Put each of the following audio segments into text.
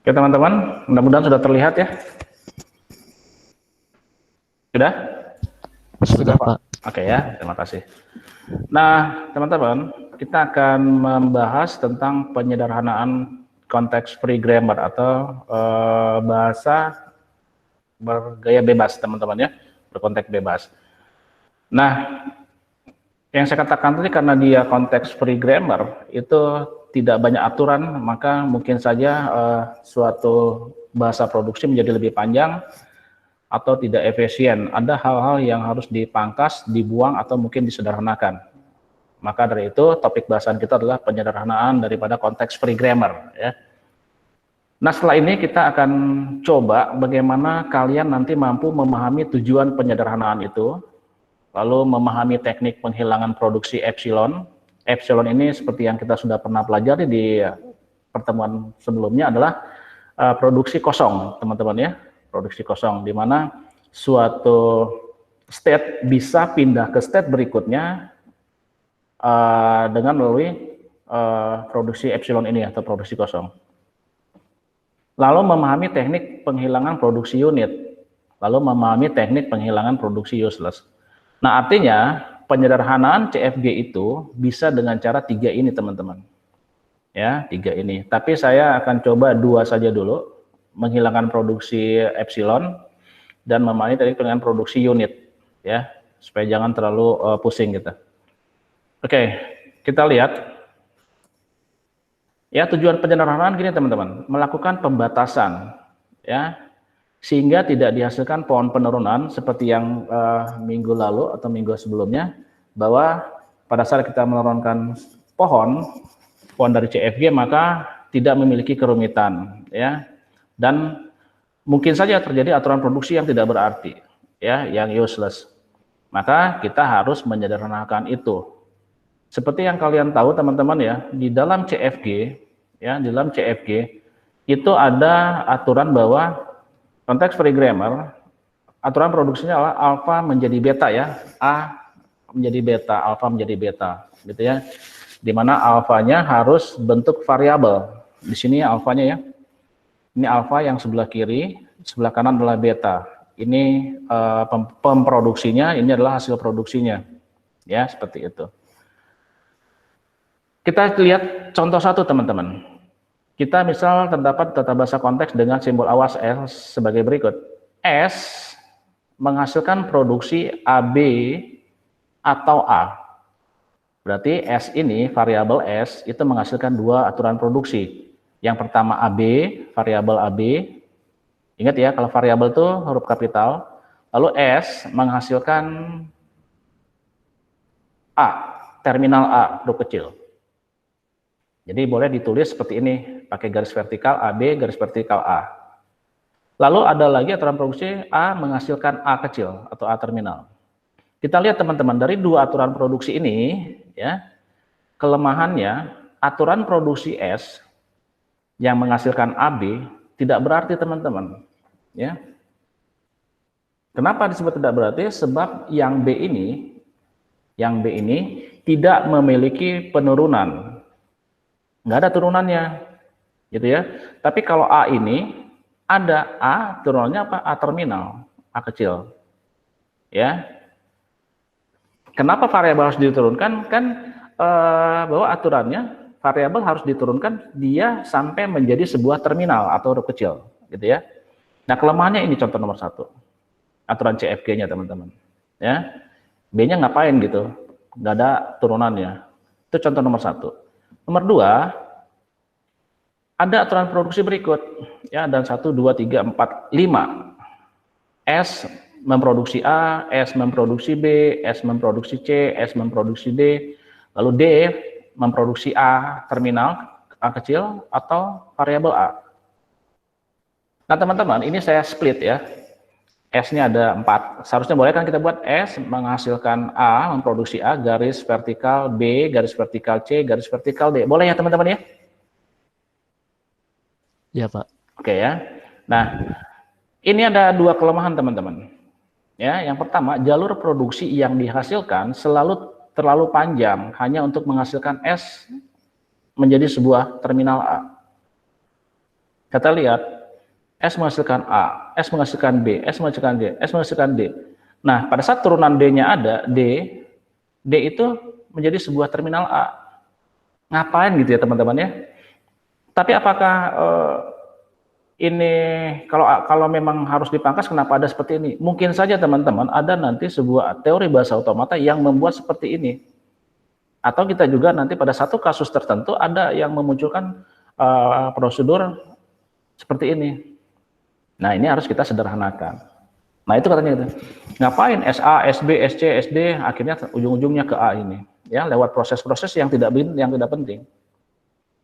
Oke teman-teman, mudah-mudahan sudah terlihat ya. Sudah? Sudah, Pak. Oke ya, terima kasih. Nah, teman-teman, kita akan membahas tentang penyederhanaan konteks free grammar atau bahasa bergaya bebas, teman-teman ya, berkonteks bebas. Nah, yang saya katakan tadi karena dia konteks free grammar itu tidak banyak aturan, maka mungkin saja suatu bahasa produksi menjadi lebih panjang atau tidak efisien. Ada hal-hal yang harus dipangkas, dibuang, atau mungkin disederhanakan. Maka dari itu topik bahasan kita adalah penyederhanaan daripada konteks free grammar. Ya. Nah setelah ini kita akan coba bagaimana kalian nanti mampu memahami tujuan penyederhanaan itu, lalu memahami teknik penghilangan produksi epsilon. Epsilon ini seperti yang kita sudah pernah pelajari di pertemuan sebelumnya adalah produksi kosong, teman-teman ya. Produksi kosong, di mana suatu state bisa pindah ke state berikutnya dengan melalui produksi epsilon ini atau produksi kosong. Lalu memahami teknik penghilangan produksi unit, lalu memahami teknik penghilangan produksi useless. Nah artinya penyederhanaan CFG itu bisa dengan cara 3 ini teman-teman. Ya 3 ini, tapi saya akan coba 2 saja dulu. Menghilangkan produksi epsilon dan memahami teknik penghilangan produksi unit ya, supaya jangan terlalu pusing kita. Oke, kita lihat ya, tujuan penyederhanaan gini teman-teman, melakukan pembatasan ya, sehingga tidak dihasilkan pohon penurunan seperti yang minggu lalu atau minggu sebelumnya, bahwa pada saat kita menurunkan pohon dari CFG maka tidak memiliki kerumitan ya, dan mungkin saja terjadi aturan produksi yang tidak berarti ya, yang useless. Maka kita harus menyederhanakan itu. Seperti yang kalian tahu teman-teman ya, di dalam CFG ya, di dalam CFG itu ada aturan bahwa konteks free grammar, aturan produksinya adalah alfa menjadi beta ya, A menjadi beta, alfa menjadi beta gitu ya. Di mana alfanya harus bentuk variabel. Di sini alfanya ya. Ini alfa yang sebelah kiri, sebelah kanan adalah beta. Ini pemproduksinya, ini adalah hasil produksinya. Ya, seperti itu. Kita lihat contoh satu, teman-teman. Kita misal terdapat tata bahasa konteks dengan simbol awas S sebagai berikut. S menghasilkan produksi AB atau A. Berarti S ini, variabel S, itu menghasilkan 2 aturan produksi. Yang pertama AB, variabel AB. Ingat ya, kalau variabel itu huruf kapital. Lalu S menghasilkan A, terminal A, huruf kecil. Jadi boleh ditulis seperti ini, pakai garis vertikal AB, garis vertikal A. Lalu ada lagi aturan produksi A menghasilkan A kecil atau A terminal. Kita lihat teman-teman, dari 2 aturan produksi ini, ya, kelemahannya aturan produksi S yang menghasilkan AB tidak berarti teman-teman ya. Kenapa disebut tidak berarti? Sebab yang B ini tidak memiliki penurunan, nggak ada turunannya gitu ya. Tapi kalau A ini ada A, turunannya apa? A terminal, A kecil ya. Kenapa variabel harus diturunkan? Kan bahwa aturannya variabel harus diturunkan dia sampai menjadi sebuah terminal atau huruf kecil, gitu ya. Nah kelemahannya ini contoh nomor 1, aturan CFG-nya teman-teman. Ya, B-nya ngapain gitu? Nggak ada turunannya. Itu contoh nomor 1. Nomor 2, ada aturan produksi berikut, ya, dan 1, 2, 3, 4, 5. S memproduksi A, S memproduksi B, S memproduksi C, S memproduksi D, lalu D memproduksi A terminal, A kecil, atau variabel A. Nah teman-teman, ini saya split ya. S-nya ada 4. Seharusnya boleh kan kita buat S menghasilkan A, memproduksi A, garis vertikal B, garis vertikal C, garis vertikal D. Boleh ya teman-teman ya? Ya Pak. Oke ya. Nah, ini ada 2 kelemahan teman-teman. Ya, yang pertama, jalur produksi yang dihasilkan selalu terlalu panjang hanya untuk menghasilkan S menjadi sebuah terminal A. Kita lihat, S menghasilkan A, S menghasilkan B, S menghasilkan D, S menghasilkan D. Nah, pada saat turunan D-nya ada, D itu menjadi sebuah terminal A. Ngapain gitu ya teman-teman ya? Tapi apakah ini kalau memang harus dipangkas, kenapa ada seperti ini? Mungkin saja teman-teman ada nanti sebuah teori bahasa otomata yang membuat seperti ini. Atau kita juga nanti pada satu kasus tertentu ada yang memunculkan prosedur seperti ini. Nah, ini harus kita sederhanakan. Nah, itu katanya itu. Ngapain SA, SB, SC, SD akhirnya ujung-ujungnya ke A ini, ya, lewat proses-proses yang tidak penting.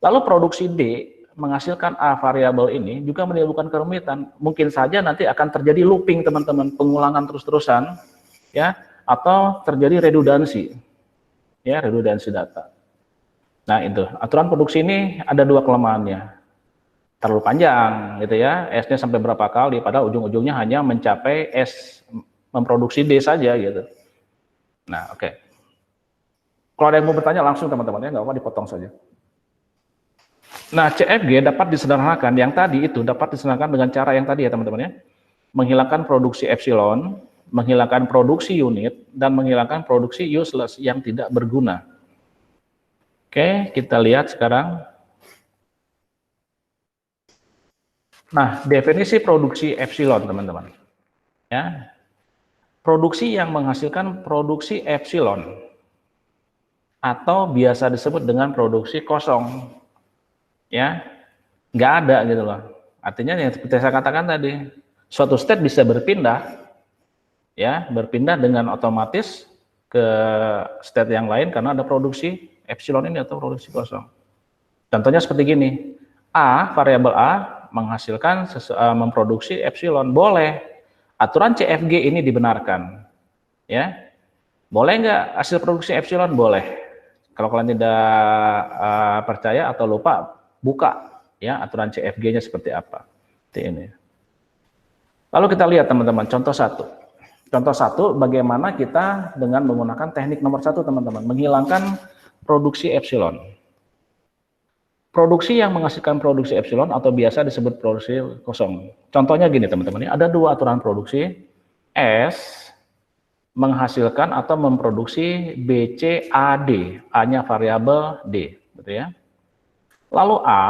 Lalu produksi D menghasilkan A variabel ini juga menimbulkan kerumitan. Mungkin saja nanti akan terjadi looping teman-teman, pengulangan terus-terusan, ya, atau terjadi redundansi, ya, redundansi data. Nah, itu aturan produksi ini ada dua kelemahannya. Terlalu panjang gitu ya, S-nya sampai berapa kali, padahal ujung-ujungnya hanya mencapai S memproduksi D saja gitu. Nah, oke. Kalau ada yang mau bertanya langsung teman-teman ya, nggak apa-apa dipotong saja. Nah, CFG dapat disederhanakan, yang tadi itu dapat disederhanakan dengan cara yang tadi ya teman-teman ya. Menghilangkan produksi epsilon, menghilangkan produksi unit, dan menghilangkan produksi useless yang tidak berguna. Oke, kita lihat sekarang. Nah, definisi produksi epsilon, teman-teman. Ya. Produksi yang menghasilkan produksi epsilon atau biasa disebut dengan produksi kosong. Ya. Nggak ada gitu loh. Artinya yang seperti saya katakan tadi, suatu state bisa berpindah, ya, berpindah dengan otomatis ke state yang lain karena ada produksi epsilon ini atau produksi kosong. Contohnya seperti gini, variabel A menghasilkan memproduksi epsilon, boleh. Aturan CFG ini dibenarkan, ya. Boleh nggak hasil produksi epsilon? Boleh. Kalau kalian tidak percaya atau lupa, buka ya aturan CFG-nya seperti apa. Seperti ini. Lalu kita lihat teman-teman, contoh satu. Contoh satu, bagaimana kita dengan menggunakan teknik nomor satu teman-teman, menghilangkan produksi epsilon. Produksi yang menghasilkan produksi epsilon atau biasa disebut produksi kosong. Contohnya gini teman-teman, ada dua aturan produksi. S menghasilkan atau memproduksi BCAD, A-nya variabel D, gitu ya. Lalu A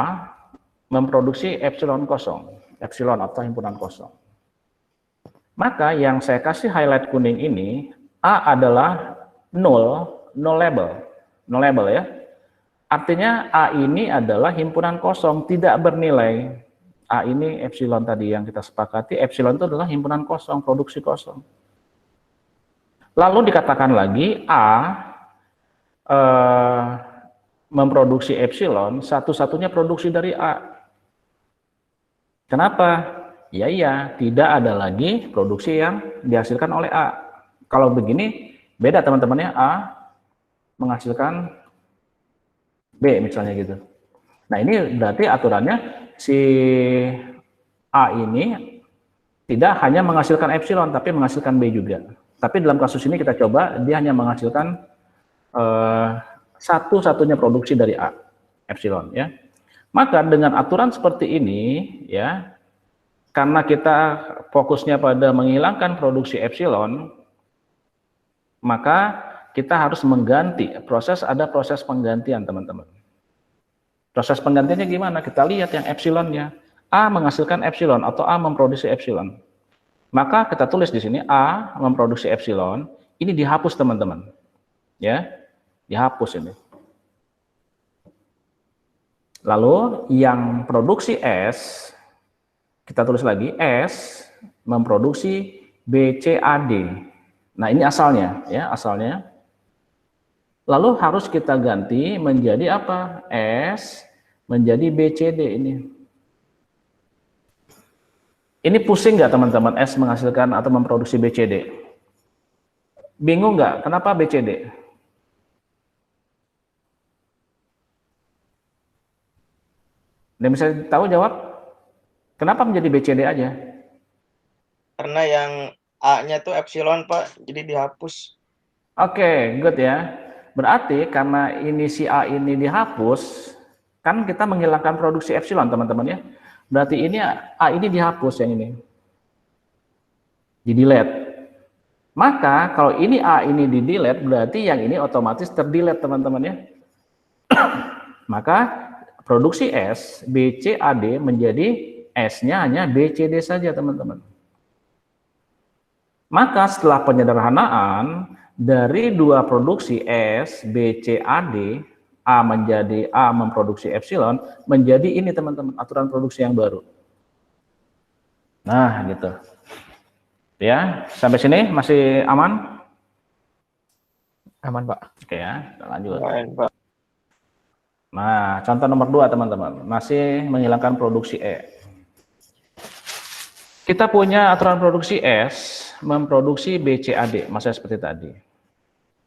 memproduksi epsilon kosong, epsilon atau himpunan kosong. Maka yang saya kasih highlight kuning ini, A adalah null label ya. Artinya A ini adalah himpunan kosong, tidak bernilai. A ini epsilon tadi yang kita sepakati, epsilon itu adalah himpunan kosong, produksi kosong. Lalu dikatakan lagi A memproduksi epsilon, satu-satunya produksi dari A. Kenapa? Ya, tidak ada lagi produksi yang dihasilkan oleh A. Kalau begini, beda teman-teman ya, A menghasilkan B misalnya gitu. Nah, ini berarti aturannya si A ini tidak hanya menghasilkan epsilon, tapi menghasilkan B juga. Tapi dalam kasus ini kita coba, dia hanya menghasilkan satu-satunya produksi dari A, epsilon ya. Maka dengan aturan seperti ini ya, karena kita fokusnya pada menghilangkan produksi epsilon, maka kita harus mengganti ada proses penggantian teman-teman. Proses penggantiannya gimana? Kita lihat yang epsilonnya. A menghasilkan epsilon atau A memproduksi epsilon. Maka kita tulis di sini A memproduksi epsilon, ini dihapus teman-teman. Ya, dihapus ini. Lalu yang produksi S, kita tulis lagi S memproduksi BCAD. Nah, ini asalnya ya, asalnya. Lalu harus kita ganti menjadi apa? S menjadi BCD ini. Ini pusing nggak teman-teman S menghasilkan atau memproduksi BCD? Bingung nggak? Kenapa BCD? Dan bisa tahu jawab? Kenapa menjadi BCD aja? Karena yang A-nya tuh epsilon, Pak, jadi dihapus. Oke, good ya. Berarti karena ini si A ini dihapus, kan kita menghilangkan produksi epsilon teman-teman ya. Berarti ini A ini dihapus yang ini. Di-delete. Maka kalau ini A ini di-delete, berarti yang ini otomatis ter-delete teman-teman ya. Maka produksi S, BCAD menjadi S-nya hanya BCD saja teman-teman. Maka setelah penyederhanaan dari dua produksi S, BCAD, A menjadi A memproduksi epsilon, menjadi ini teman-teman, aturan produksi yang baru. Nah, gitu. Ya, sampai sini masih aman? Aman, Pak. Oke ya, kita lanjut. Lain, Pak. Nah, contoh nomor 2 teman-teman, masih menghilangkan produksi E. Kita punya aturan produksi S memproduksi BCAD, maksudnya seperti tadi.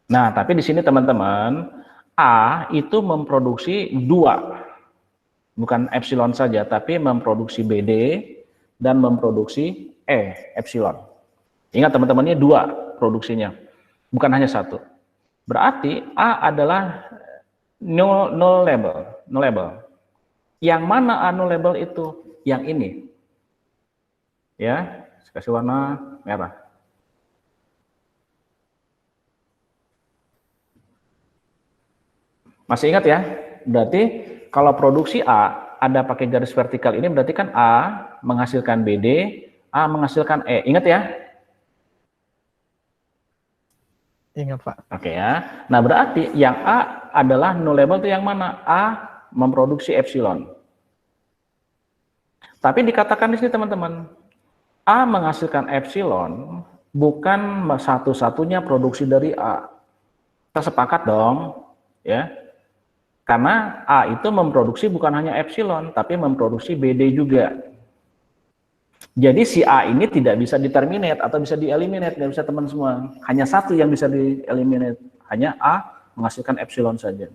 Nah, tapi di sini teman-teman, A itu memproduksi 2, bukan epsilon saja, tapi memproduksi BD dan memproduksi E, epsilon. Ingat teman-teman, ini 2 produksinya, bukan hanya 1. Berarti A adalah null label. Yang mana A null label itu? Yang ini. Ya, kasih warna merah. Masih ingat ya? Berarti kalau produksi A ada pakai garis vertikal ini berarti kan A menghasilkan BD, A menghasilkan E. Ingat ya? Ingat, Pak. Oke ya. Nah, berarti yang A adalah null label itu yang mana? A memproduksi epsilon. Tapi dikatakan di sini teman-teman, A menghasilkan epsilon bukan satu-satunya produksi dari A. Kita sepakat dong, ya. Karena A itu memproduksi bukan hanya epsilon, tapi memproduksi BD juga. Jadi si A ini tidak bisa diterminate atau bisa dieliminate, nggak bisa teman semua. Hanya satu yang bisa dieliminate, hanya A menghasilkan epsilon saja.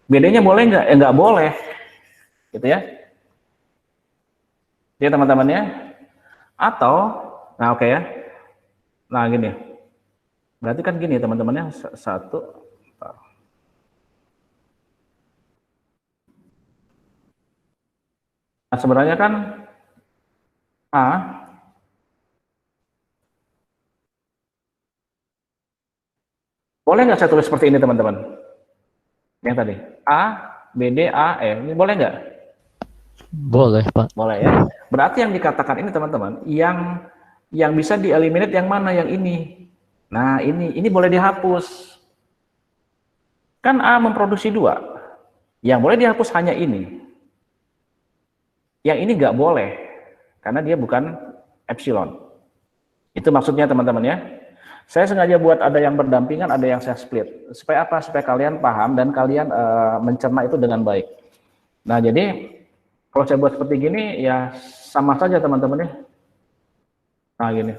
BD-nya boleh nggak? Nggak boleh, gitu ya. Jadi teman-teman ya. Atau, nah oke ya. Nah gini, berarti kan gini teman-teman ya, satu. Nah, sebenarnya kan A boleh nggak saya tulis seperti ini teman-teman? Yang tadi A, BD, A, E, ini boleh nggak? Boleh, Pak. Boleh ya. Berarti yang dikatakan ini teman-teman, yang bisa dieliminate yang mana? Yang ini. Nah ini boleh dihapus. Kan A memproduksi 2, yang boleh dihapus hanya ini. Yang ini nggak boleh, karena dia bukan epsilon. Itu maksudnya teman-teman ya. Saya sengaja buat ada yang berdampingan, ada yang saya split. Supaya apa? Supaya kalian paham dan kalian mencerna itu dengan baik. Nah jadi, kalau saya buat seperti gini, ya sama saja teman-teman ya. Nah gini.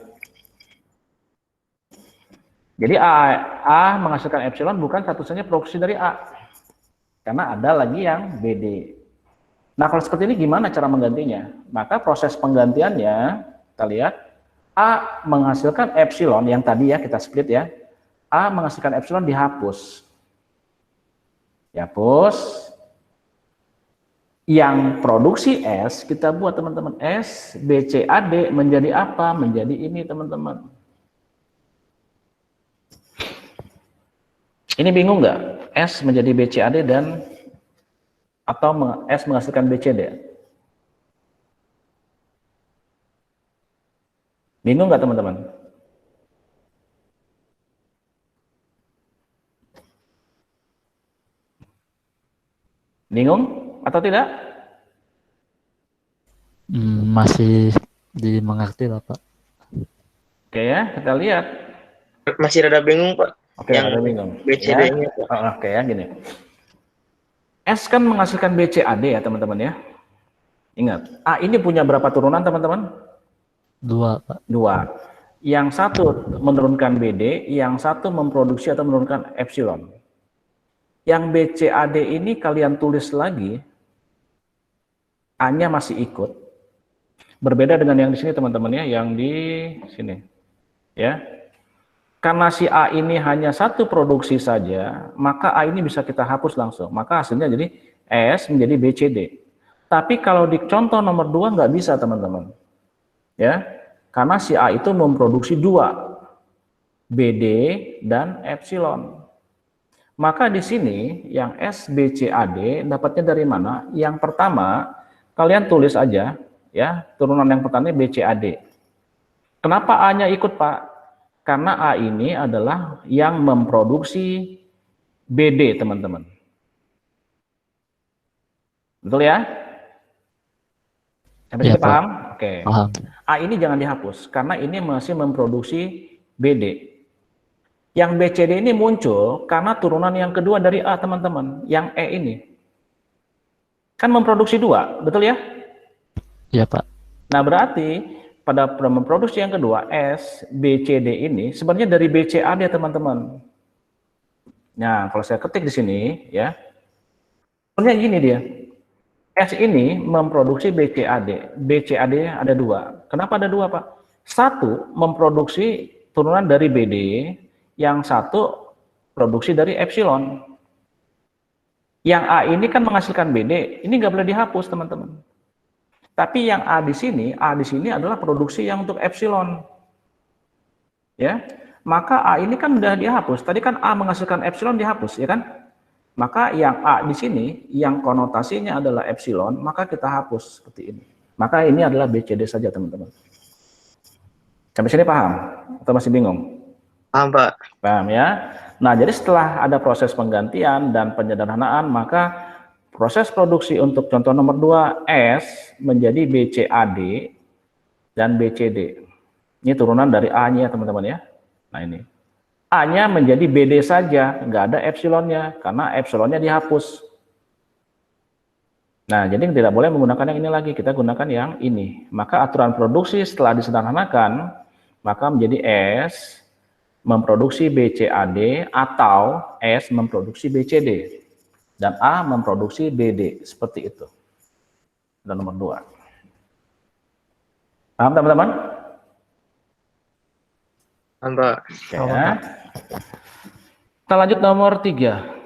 Jadi A menghasilkan epsilon bukan satu-satunya produksi dari A. Karena ada lagi yang BD. Nah, kalau seperti ini gimana cara menggantinya? Maka proses penggantiannya, kita lihat, A menghasilkan epsilon, yang tadi ya kita split ya, A menghasilkan epsilon dihapus. Dihapus. Yang produksi S, kita buat teman-teman, S, BCAD menjadi apa? Menjadi ini teman-teman. Ini bingung nggak? S menjadi BCAD dan atau S menghasilkan BCD? Bingung nggak teman-teman? Bingung atau tidak? Masih dimengerti lah, Pak. Oke ya, kita lihat. Masih rada bingung, Pak. Oke, Yang ada bingung. BCD-nya, Ya. Pak. Oke ya, gini. S kan menghasilkan BCAD ya teman-teman ya. Ingat, A ini punya berapa turunan teman-teman? 2, Pak. 2. Yang satu menurunkan BD, yang satu memproduksi atau menurunkan epsilon. Yang BCAD ini kalian tulis lagi, A-nya masih ikut. Berbeda dengan yang di sini teman-teman ya, yang di sini. Ya. Karena si A ini hanya satu produksi saja, maka A ini bisa kita hapus langsung. Maka hasilnya jadi S menjadi BCD. Tapi kalau di contoh nomor 2 nggak bisa, teman-teman. Ya, karena si A itu memproduksi 2, BD dan epsilon. Maka di sini yang SBCAD dapatnya dari mana? Yang pertama, kalian tulis aja ya, turunan yang pertama BCAD. Kenapa A-nya ikut, Pak? Karena A ini adalah yang memproduksi BD, teman-teman. Betul ya? Sampai Iya, sini Pak. paham? Oke. Paham. A ini jangan dihapus karena ini masih memproduksi BD. Yang BCD ini muncul karena turunan yang kedua dari A, teman-teman. Yang E ini. Kan memproduksi 2, betul ya? Iya, Pak. Nah, berarti pada memproduksi yang kedua, S, BCD ini sebenarnya dari BCAD, teman-teman. Nah, kalau saya ketik di sini, ya, sebenarnya gini dia. S ini memproduksi BCAD. BCAD ada 2. Kenapa ada 2, Pak? Satu memproduksi turunan dari BD, yang satu produksi dari epsilon. Yang A ini kan menghasilkan BD, ini nggak boleh dihapus, teman-teman. Tapi yang A di sini adalah produksi yang untuk epsilon. Ya, maka A ini kan udah dihapus. Tadi kan A menghasilkan epsilon dihapus, ya kan? Maka yang A di sini, yang konotasinya adalah epsilon, maka kita hapus seperti ini. Maka ini adalah BCD saja, teman-teman. Sampai sini paham? Atau masih bingung? Paham, Pak. Paham ya? Nah, jadi setelah ada proses penggantian dan penyederhanaan, maka proses produksi untuk contoh nomor 2, S menjadi BCAD dan BCD. Ini turunan dari A-nya, teman-teman ya. Nah, ini. A-nya menjadi BD saja, nggak ada epsilonnya, karena epsilonnya dihapus. Nah, jadi tidak boleh menggunakan yang ini lagi, kita gunakan yang ini. Maka aturan produksi setelah disederhanakan, maka menjadi S memproduksi BCAD atau S memproduksi BCD. Dan A memproduksi BD, seperti itu. Dan nomor 2. Paham, teman-teman? Paham, Pak. Oke, ya. Kita lanjut nomor 3.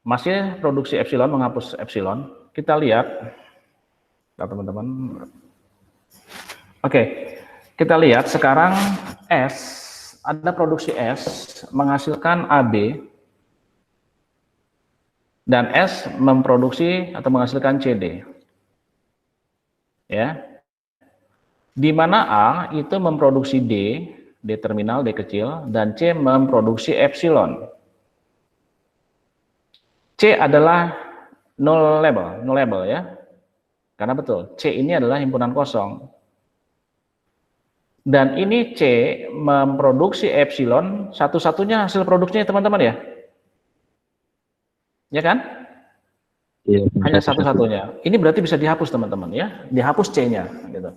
Masih produksi epsilon, menghapus epsilon. Kita lihat, teman-teman. Oke, kita lihat sekarang S, ada produksi S menghasilkan AB, dan S memproduksi atau menghasilkan CD. Ya. Di mana A itu memproduksi D terminal, D kecil, dan C memproduksi epsilon. C adalah null label ya. Karena betul, C ini adalah himpunan kosong. Dan ini C memproduksi epsilon, satu-satunya hasil produksinya, teman-teman ya. Ya kan? Iya. Hanya satu-satunya. Ini berarti bisa dihapus, teman-teman ya. Dihapus C-nya gitu.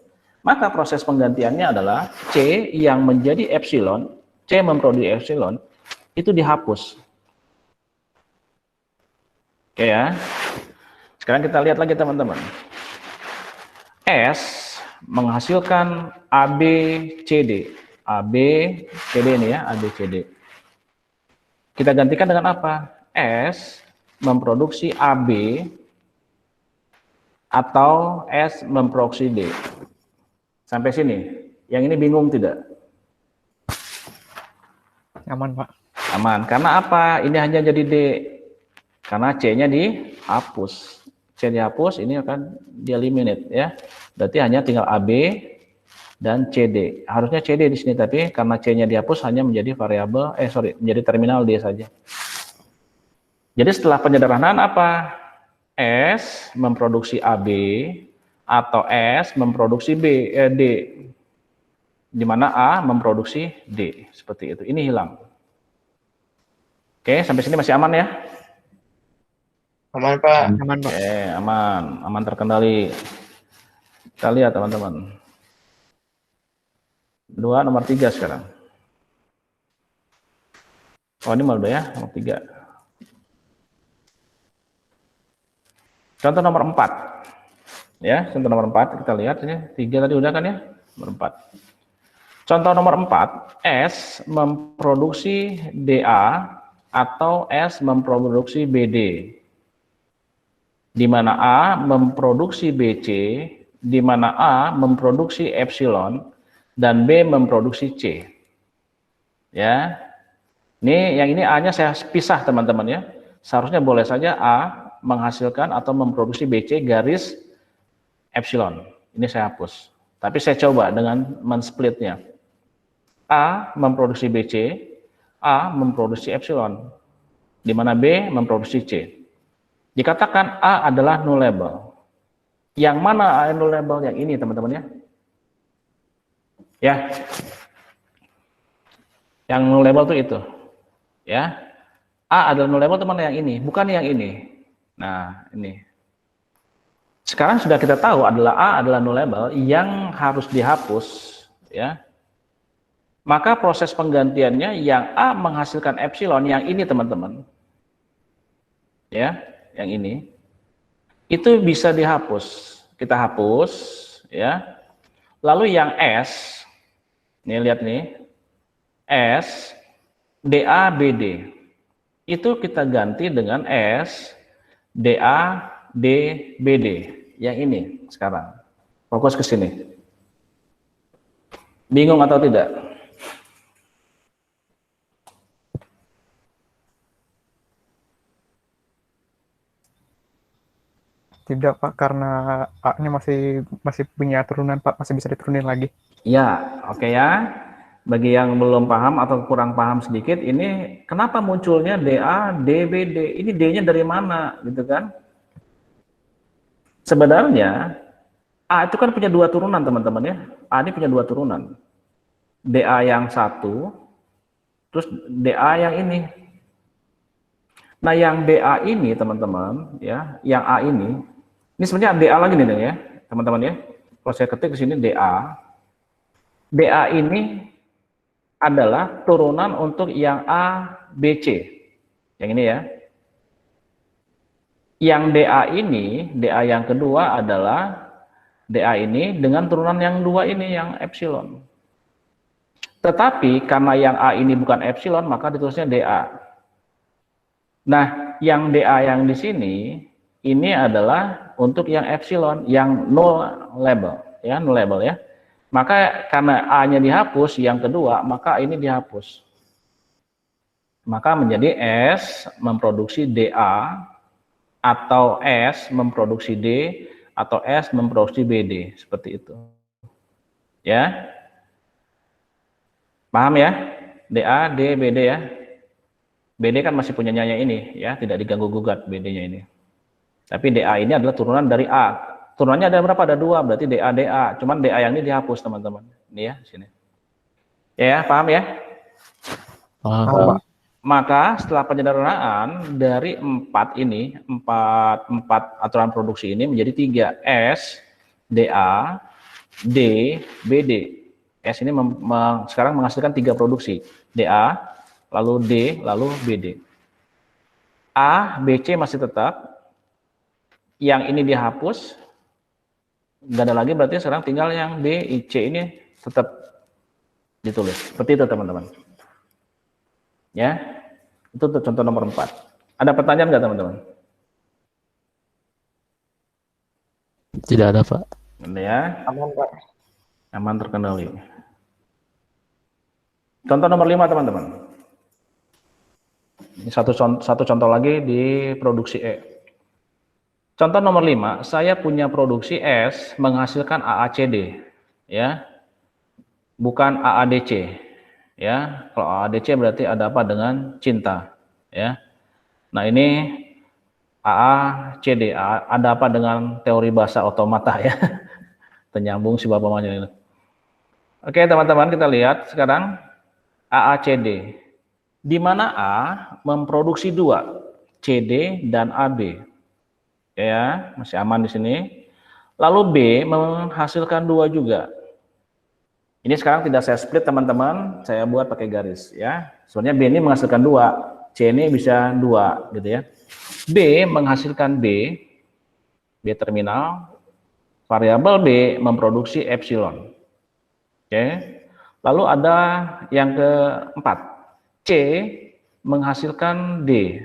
Maka proses penggantiannya adalah C yang menjadi epsilon, C memproduksi epsilon, itu dihapus. Oke ya. Sekarang kita lihat lagi, teman-teman. S menghasilkan ABCD. ABCD ini ya, ABCD. Kita gantikan dengan apa? S memproduksi AB atau S memproduksi D. Sampai sini. Yang ini bingung tidak? Aman, Pak. Aman. Karena apa? Ini hanya jadi D. Karena C-nya dihapus. C dihapus, ini akan di-eliminate ya. Berarti hanya tinggal AB dan CD. Harusnya CD di sini, tapi karena C-nya dihapus hanya menjadi variabel menjadi terminal D saja. Jadi setelah penyederhanaan apa? S memproduksi AB atau S memproduksi D. Di mana A memproduksi D. Seperti itu. Ini hilang. Oke, sampai sini masih aman ya? Aman, Pak. Aman, Pak. Oke, aman terkendali. Kita lihat, teman-teman. Nomor 3 sekarang. Oh, ini malah udah ya, nomor 3. Contoh nomor 4. Ya, contoh nomor 4 kita lihat ini 3 tadi udah kan ya? Nomor 4. Contoh nomor 4, S memproduksi DA atau S memproduksi BD. di mana A memproduksi BC, di mana A memproduksi epsilon, dan B memproduksi C. Ya, yang ini A-nya saya pisah teman-teman ya. Seharusnya boleh saja A menghasilkan atau memproduksi BC garis epsilon. Ini saya hapus. Tapi saya coba dengan men-splitnya. A memproduksi BC, A memproduksi epsilon, di mana B memproduksi C. Dikatakan A adalah nullable. Yang mana A nullable? Yang ini teman-teman ya. Ya. Yang nullable itu itu. Ya. A adalah nullable teman yang ini, bukan yang ini. Nah, ini. Sekarang sudah kita tahu adalah A adalah nullable yang harus dihapus, ya. Maka proses penggantiannya yang A menghasilkan epsilon, yang ini teman-teman. Ya, yang ini. Itu bisa dihapus. Kita hapus, ya. Lalu yang S, nih lihat nih. S, DA, BD. Itu kita ganti dengan S, DA, D, BD. Yang ini sekarang. Fokus ke sini. Bingung atau tidak? Tidak Pak, karena A-nya masih punya turunan Pak, masih bisa diturunin lagi. Ya, oke ya. Bagi yang belum paham atau kurang paham sedikit, ini kenapa munculnya DA, DBD? Ini D-nya dari mana, gitu kan? Sebenarnya A itu kan punya dua turunan teman-teman ya. A ini punya dua turunan. DA yang satu, terus DA yang ini. Nah yang DA ini teman-teman ya, yang A ini sebenarnya DA lagi nih ya, teman-teman ya. Kalau saya ketik di sini DA, DA ini adalah turunan untuk yang A, B, C. Yang ini ya. Yang DA ini, DA yang kedua adalah DA ini dengan turunan yang dua ini, yang epsilon. Tetapi karena yang A ini bukan epsilon, maka ditulisnya DA. Nah, yang DA yang di sini, ini adalah untuk yang epsilon, yang null label, ya, null label ya. Maka karena A-nya dihapus, yang kedua, maka ini dihapus. Maka menjadi S memproduksi DA, atau S memproduksi D, atau S memproduksi BD, seperti itu. Ya. Paham ya? DA, D, BD ya. BD kan masih punya nyanya ini, ya, tidak diganggu gugat BD-nya ini. Tapi DA ini adalah turunan dari A. Turunannya ada berapa? Ada dua, berarti DA, DA. Cuman DA yang ini dihapus, teman-teman. Ini ya, sini. Ya, paham ya? Paham. Maka setelah penyederhanaan dari empat aturan produksi ini menjadi 3, S, DA, D, BD. S ini sekarang menghasilkan 3 produksi, DA, lalu D, lalu BD. A, BC masih tetap, yang ini dihapus, nggak ada lagi, berarti sekarang tinggal yang B, C ini tetap ditulis. Seperti itu teman-teman. Ya, itu contoh nomor 4. Ada pertanyaan nggak teman-teman? Tidak ada Pak. Ya, Aman Pak. aman, terkendali. Contoh nomor 5 teman-teman. Ini satu contoh lagi di produksi E. Contoh nomor 5, saya punya produksi S menghasilkan AACD, ya, bukan AADC, ya. Kalau AADC berarti ada apa dengan cinta, ya. Nah ini AACD, ada apa dengan teori bahasa otomata ya, ternyambung si bapak ini. Oke teman-teman, kita lihat sekarang AACD, di mana A memproduksi 2, CD dan AB. Ya, masih aman di sini. Lalu B menghasilkan 2 juga. Ini sekarang tidak saya split teman-teman, saya buat pakai garis ya. Sebenarnya B ini menghasilkan 2, C ini bisa 2 gitu ya. B menghasilkan B terminal, variabel B memproduksi epsilon. Oke. Lalu ada yang keempat, C menghasilkan D,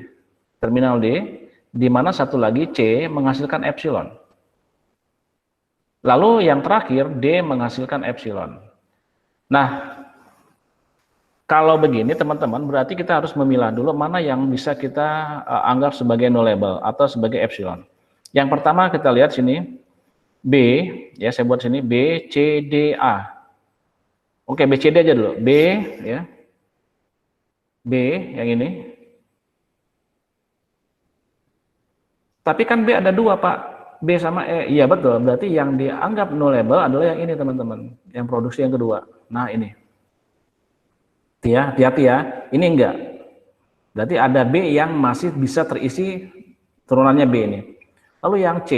terminal D, di mana satu lagi C menghasilkan epsilon. Lalu yang terakhir D menghasilkan epsilon. Nah, kalau begini teman-teman, berarti kita harus memilah dulu mana yang bisa kita anggap sebagai nullable atau sebagai epsilon. Yang pertama kita lihat sini, B, ya saya buat sini, B, C, D, A. Oke, B, C, D aja dulu. B, ya. B, yang ini. Tapi kan B ada dua, Pak. B sama E. Iya, betul. Berarti yang dianggap nullable adalah yang ini, teman-teman. Yang produksi yang kedua. Nah, ini. Ya, hati-hati ya. Ini enggak. Berarti ada B yang masih bisa terisi turunannya B ini. Lalu yang C,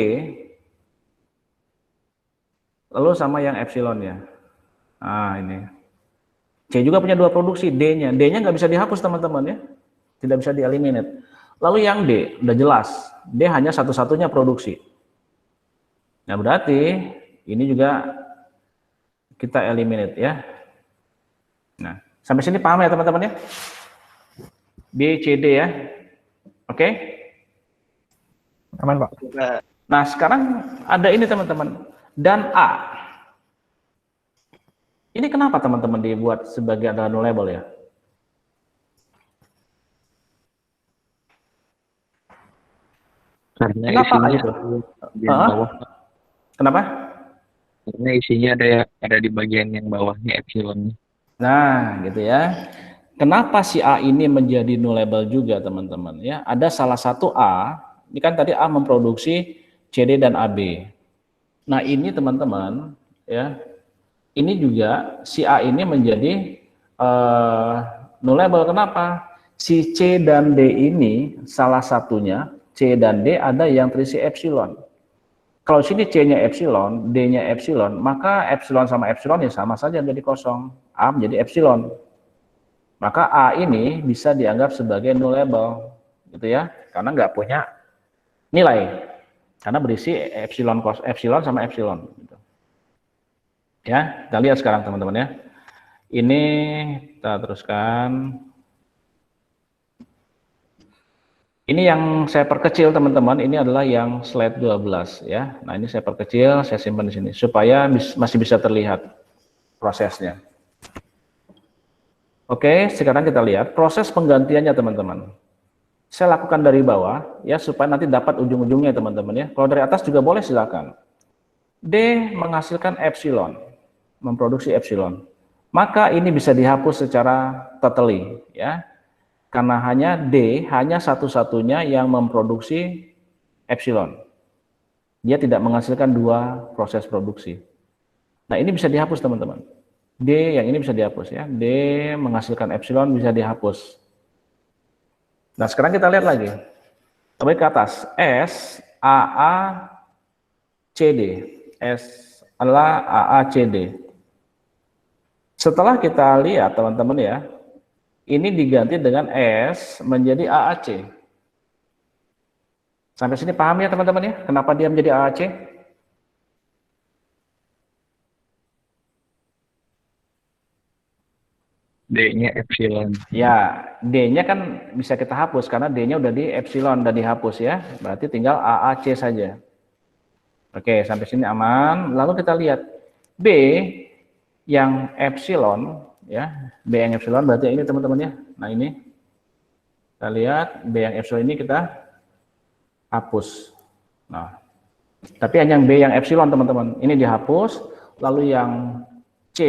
lalu sama yang epsilonnya. Nah, ini. C juga punya dua produksi, D-nya. D-nya nggak bisa dihapus, teman-teman ya. Tidak bisa dieliminate. Lalu yang D, udah jelas. D hanya satu-satunya produksi. Nah, berarti ini juga kita eliminate ya. Nah, sampai sini paham ya teman-teman ya? B, C, D ya. Oke? Aman, Pak. Nah, sekarang ada ini teman-teman. Dan A. Ini kenapa teman-teman dibuat sebagai adalah nullable ya? Karena Kenapa A isinya itu? di bawah. Kenapa? Karena isinya ada di bagian yang bawahnya epsilonnya. Nah, gitu ya. Kenapa si A ini menjadi nullable juga, teman-teman? Ya, ada salah satu A. Ini kan tadi A memproduksi CD dan AB. Nah, ini teman-teman, ya, ini juga si A ini menjadi nullable. Kenapa? Si C dan D ini salah satunya C dan D ada yang terisi epsilon. Kalau sini C-nya epsilon, D-nya epsilon, maka epsilon sama epsilon ya sama saja menjadi kosong. A menjadi epsilon. Maka A ini bisa dianggap sebagai nullable, gitu ya, karena nggak punya nilai, karena berisi epsilon sama epsilon. Gitu. Ya, kita lihat sekarang teman-teman ya. Ini kita teruskan. Ini yang saya perkecil teman-teman, ini adalah yang slide 12 ya. Nah, ini saya perkecil, saya simpan di sini supaya masih bisa terlihat prosesnya. Oke, sekarang kita lihat proses penggantiannya teman-teman. Saya lakukan dari bawah ya supaya nanti dapat ujung-ujungnya teman-teman ya. Kalau dari atas juga boleh silakan. D menghasilkan epsilon, memproduksi epsilon. Maka ini bisa dihapus secara totally ya. Karena hanya D, hanya satu-satunya yang memproduksi epsilon. Dia tidak menghasilkan dua proses produksi. Nah, ini bisa dihapus teman-teman. D yang ini bisa dihapus ya. D menghasilkan epsilon bisa dihapus. Nah, sekarang kita lihat lagi. Kembali ke atas. S, AA, CD. S adalah AA, CD. Setelah kita lihat teman-teman ya, ini diganti dengan S menjadi AAC. Sampai sini paham ya teman-teman ya? Kenapa dia menjadi AAC? D-nya epsilon. Ya, D-nya kan bisa kita hapus karena D-nya udah di epsilon, udah dihapus ya. Berarti tinggal AAC saja. Oke, sampai sini aman. Lalu kita lihat B yang epsilon ya, B yang epsilon berarti ini teman-teman ya. Nah, ini kita lihat B yang epsilon ini kita hapus. Nah, tapi hanya yang B yang epsilon teman-teman ini dihapus. Lalu yang C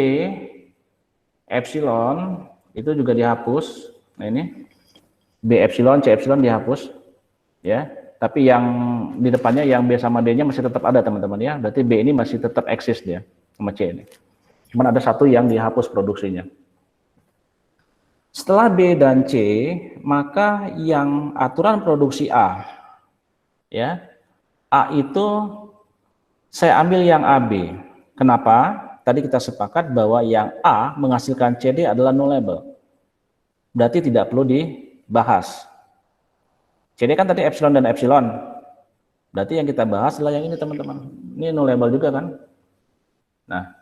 epsilon itu juga dihapus. Nah, ini B epsilon, C epsilon dihapus ya. Tapi yang di depannya yang B sama D-nya masih tetap ada teman-teman ya. Berarti B ini masih tetap eksis dia sama C ini. Cuman ada satu yang dihapus produksinya. Setelah B dan C, maka yang aturan produksi A, ya, A itu saya ambil yang AB. Kenapa? Tadi kita sepakat bahwa yang A menghasilkan CD adalah nullable. Berarti tidak perlu dibahas. CD kan tadi epsilon dan epsilon. Berarti yang kita bahas adalah yang ini teman-teman. Ini nullable juga kan? Nah,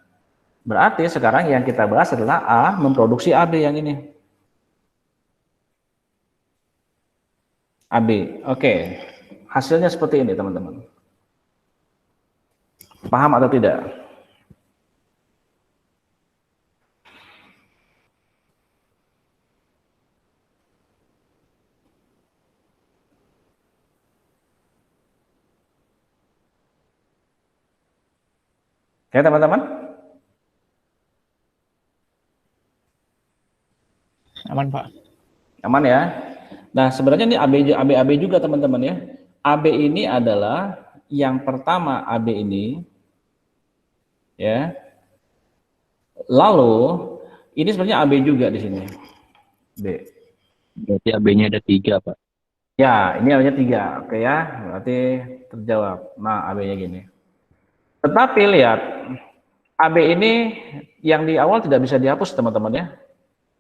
berarti sekarang yang kita bahas adalah A memproduksi AB yang ini. AB, oke. hasilnya seperti ini, teman-teman. Paham atau tidak? Ya, teman-teman? Aman, Pak. Aman ya? Nah, sebenarnya ini AB juga, teman-teman ya. AB ini adalah yang pertama AB ini, ya. Lalu ini sebenarnya AB juga di sini. B. Berarti AB-nya ada 3, Pak. Ya, ini AB-nya 3. Oke ya, berarti terjawab. Nah, AB-nya gini. Tetapi lihat, AB ini yang di awal tidak bisa dihapus, teman-teman ya.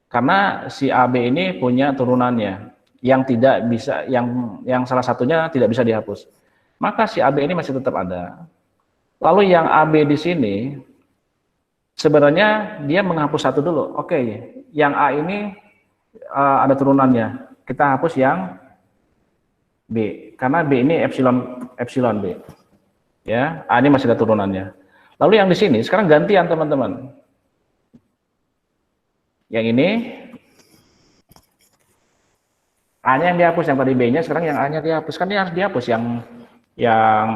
Karena si AB ini punya turunannya yang tidak bisa, yang salah satunya tidak bisa dihapus. Maka si AB ini masih tetap ada. Lalu yang AB di sini sebenarnya dia menghapus satu dulu. Oke, yang A ini ada turunannya. Kita hapus yang B karena B ini epsilon B. Ya, A ini masih ada turunannya. Lalu yang di sini sekarang gantian, teman-teman. Yang ini A-nya yang dihapus, yang tadi B-nya sekarang yang A-nya dihapus. Kan ini harus dihapus yang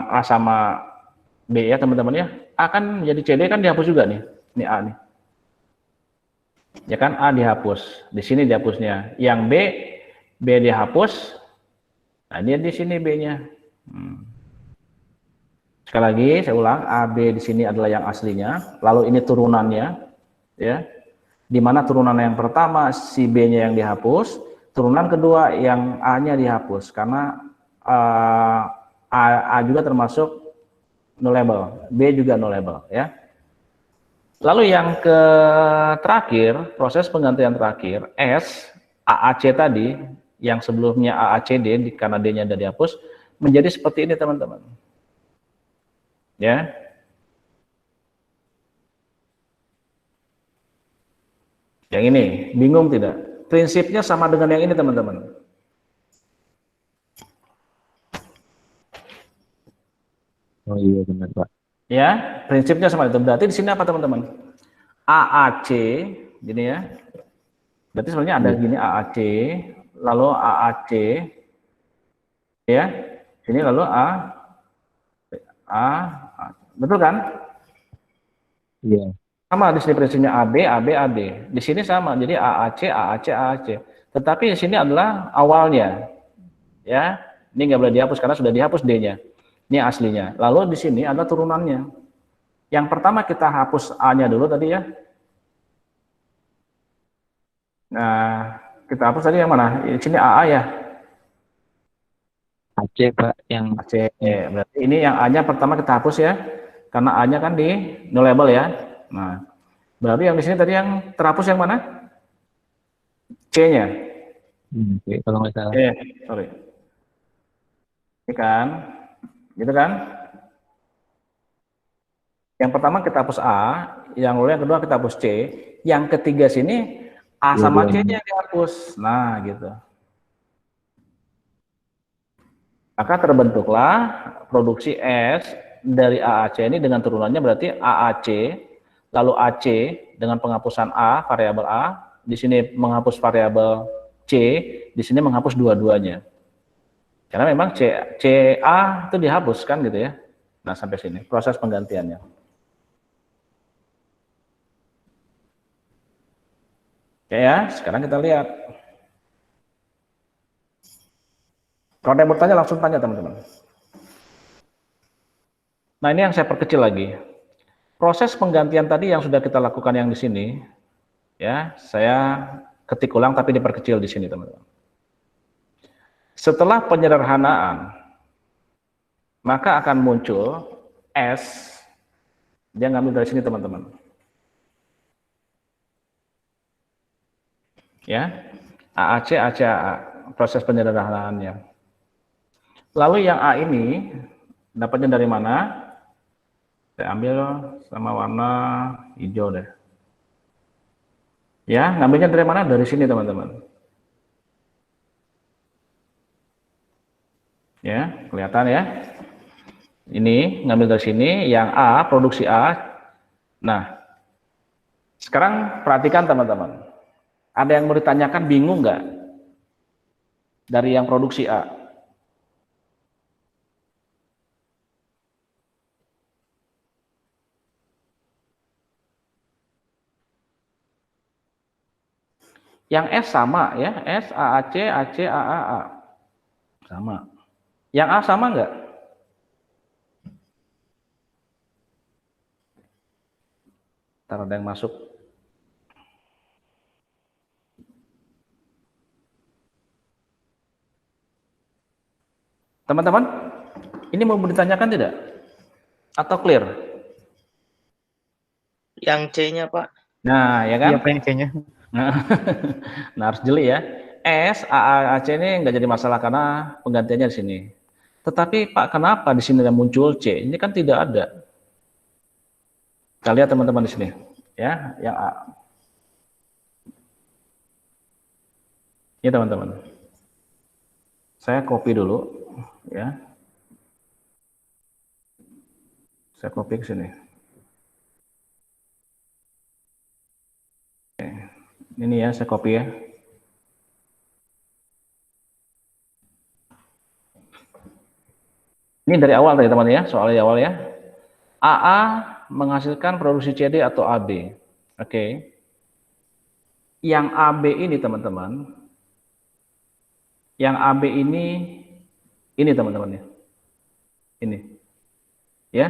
A sama B ya, teman-teman ya. A kan jadi CD kan dihapus juga nih. Ini A nih. Ya kan, A dihapus. Di sini dihapusnya. Yang B dihapus. Nah, dia di sini B-nya. Sekali lagi saya ulang, AB di sini adalah yang aslinya, lalu ini turunannya, ya. Di mana turunan yang pertama si B-nya yang dihapus, turunan kedua yang A-nya dihapus karena A juga termasuk nullable, B juga nullable, ya. Lalu yang terakhir, proses penggantian terakhir, S, AAC tadi, yang sebelumnya AACD, karena D-nya sudah dihapus, menjadi seperti ini, teman-teman. Ya. Yang ini, bingung tidak? Prinsipnya sama dengan yang ini, teman-teman. Oh iya benar, Pak. Ya, prinsipnya sama itu. Berarti di sini apa, teman-teman? AAC, gini ya. Berarti sebenarnya ada gini AAC, lalu AAC, ya. Sini lalu A, betul kan? Iya. Sama di sini prinsipnya AB, AB, AB. Di sini sama, jadi AAC, AAC, AAC. Tetapi di sini adalah awalnya, ya. Ini nggak boleh dihapus karena sudah dihapus D-nya. Ini aslinya. Lalu di sini ada turunannya. Yang pertama kita hapus A-nya dulu tadi ya. Nah, kita hapus tadi yang mana? Di sini AA ya. AC, Pak, yang AC. Berarti ini yang A-nya pertama kita hapus ya. Karena A-nya kan di nullable ya. Nah, berarti yang di sini tadi yang terhapus yang mana? C-nya. oke, kalau nggak salah. Sorry. Ini kan, gitu kan? Yang pertama kita hapus A, yang kedua kita hapus C, yang ketiga sini A sama C-nya dihapus. Nah, gitu. Maka terbentuklah produksi S dari AAC ini dengan turunannya berarti AAC, lalu AC dengan penghapusan A, variabel A, di sini menghapus variabel C, di sini menghapus dua-duanya. Karena memang CA itu dihapuskan gitu ya. Nah, sampai sini proses penggantiannya. Oke ya, sekarang kita lihat. Kalau ada yang bertanya langsung tanya, teman-teman. Nah, ini yang saya perkecil lagi. Proses penggantian tadi yang sudah kita lakukan yang di sini, ya, saya ketik ulang tapi diperkecil di sini, teman-teman. Setelah penyederhanaan, maka akan muncul S, dia ngambil dari sini, teman-teman. Ya, AAC, ACAA, proses penyederhanaannya. Lalu yang A ini dapatnya dari mana? Saya ambil sama warna hijau deh. Ya, ngambilnya dari mana? Dari sini, teman-teman. Ya, kelihatan ya. Ini ngambil dari sini, yang A, produksi A. Nah, sekarang perhatikan teman-teman. Ada yang mau ditanyakan, bingung nggak dari yang produksi A? Yang S sama ya, S, AAC, AC, AAA. Sama. Yang A sama nggak? Ntar ada yang masuk. Teman-teman, ini mau ditanyakan tidak? Atau clear? Yang C-nya, Pak. Nah, ya kan? Iya, Pak, yang C-nya. Nah, harus jeli ya. S, A, A, C ini nggak jadi masalah karena penggantiannya di sini. Tetapi Pak, kenapa di sini ada muncul C? Ini kan tidak ada. Kita lihat teman-teman di sini, ya, yang A. Ini teman-teman. Saya copy dulu, ya. Saya copy ke sini. Oke. Ini ya, saya copy ya. Ini dari awal tadi teman ya, soal awal ya. AA menghasilkan produksi CD atau AB. Oke. Yang AB ini teman-teman, yang AB ini teman-teman ya. Ini. Ya.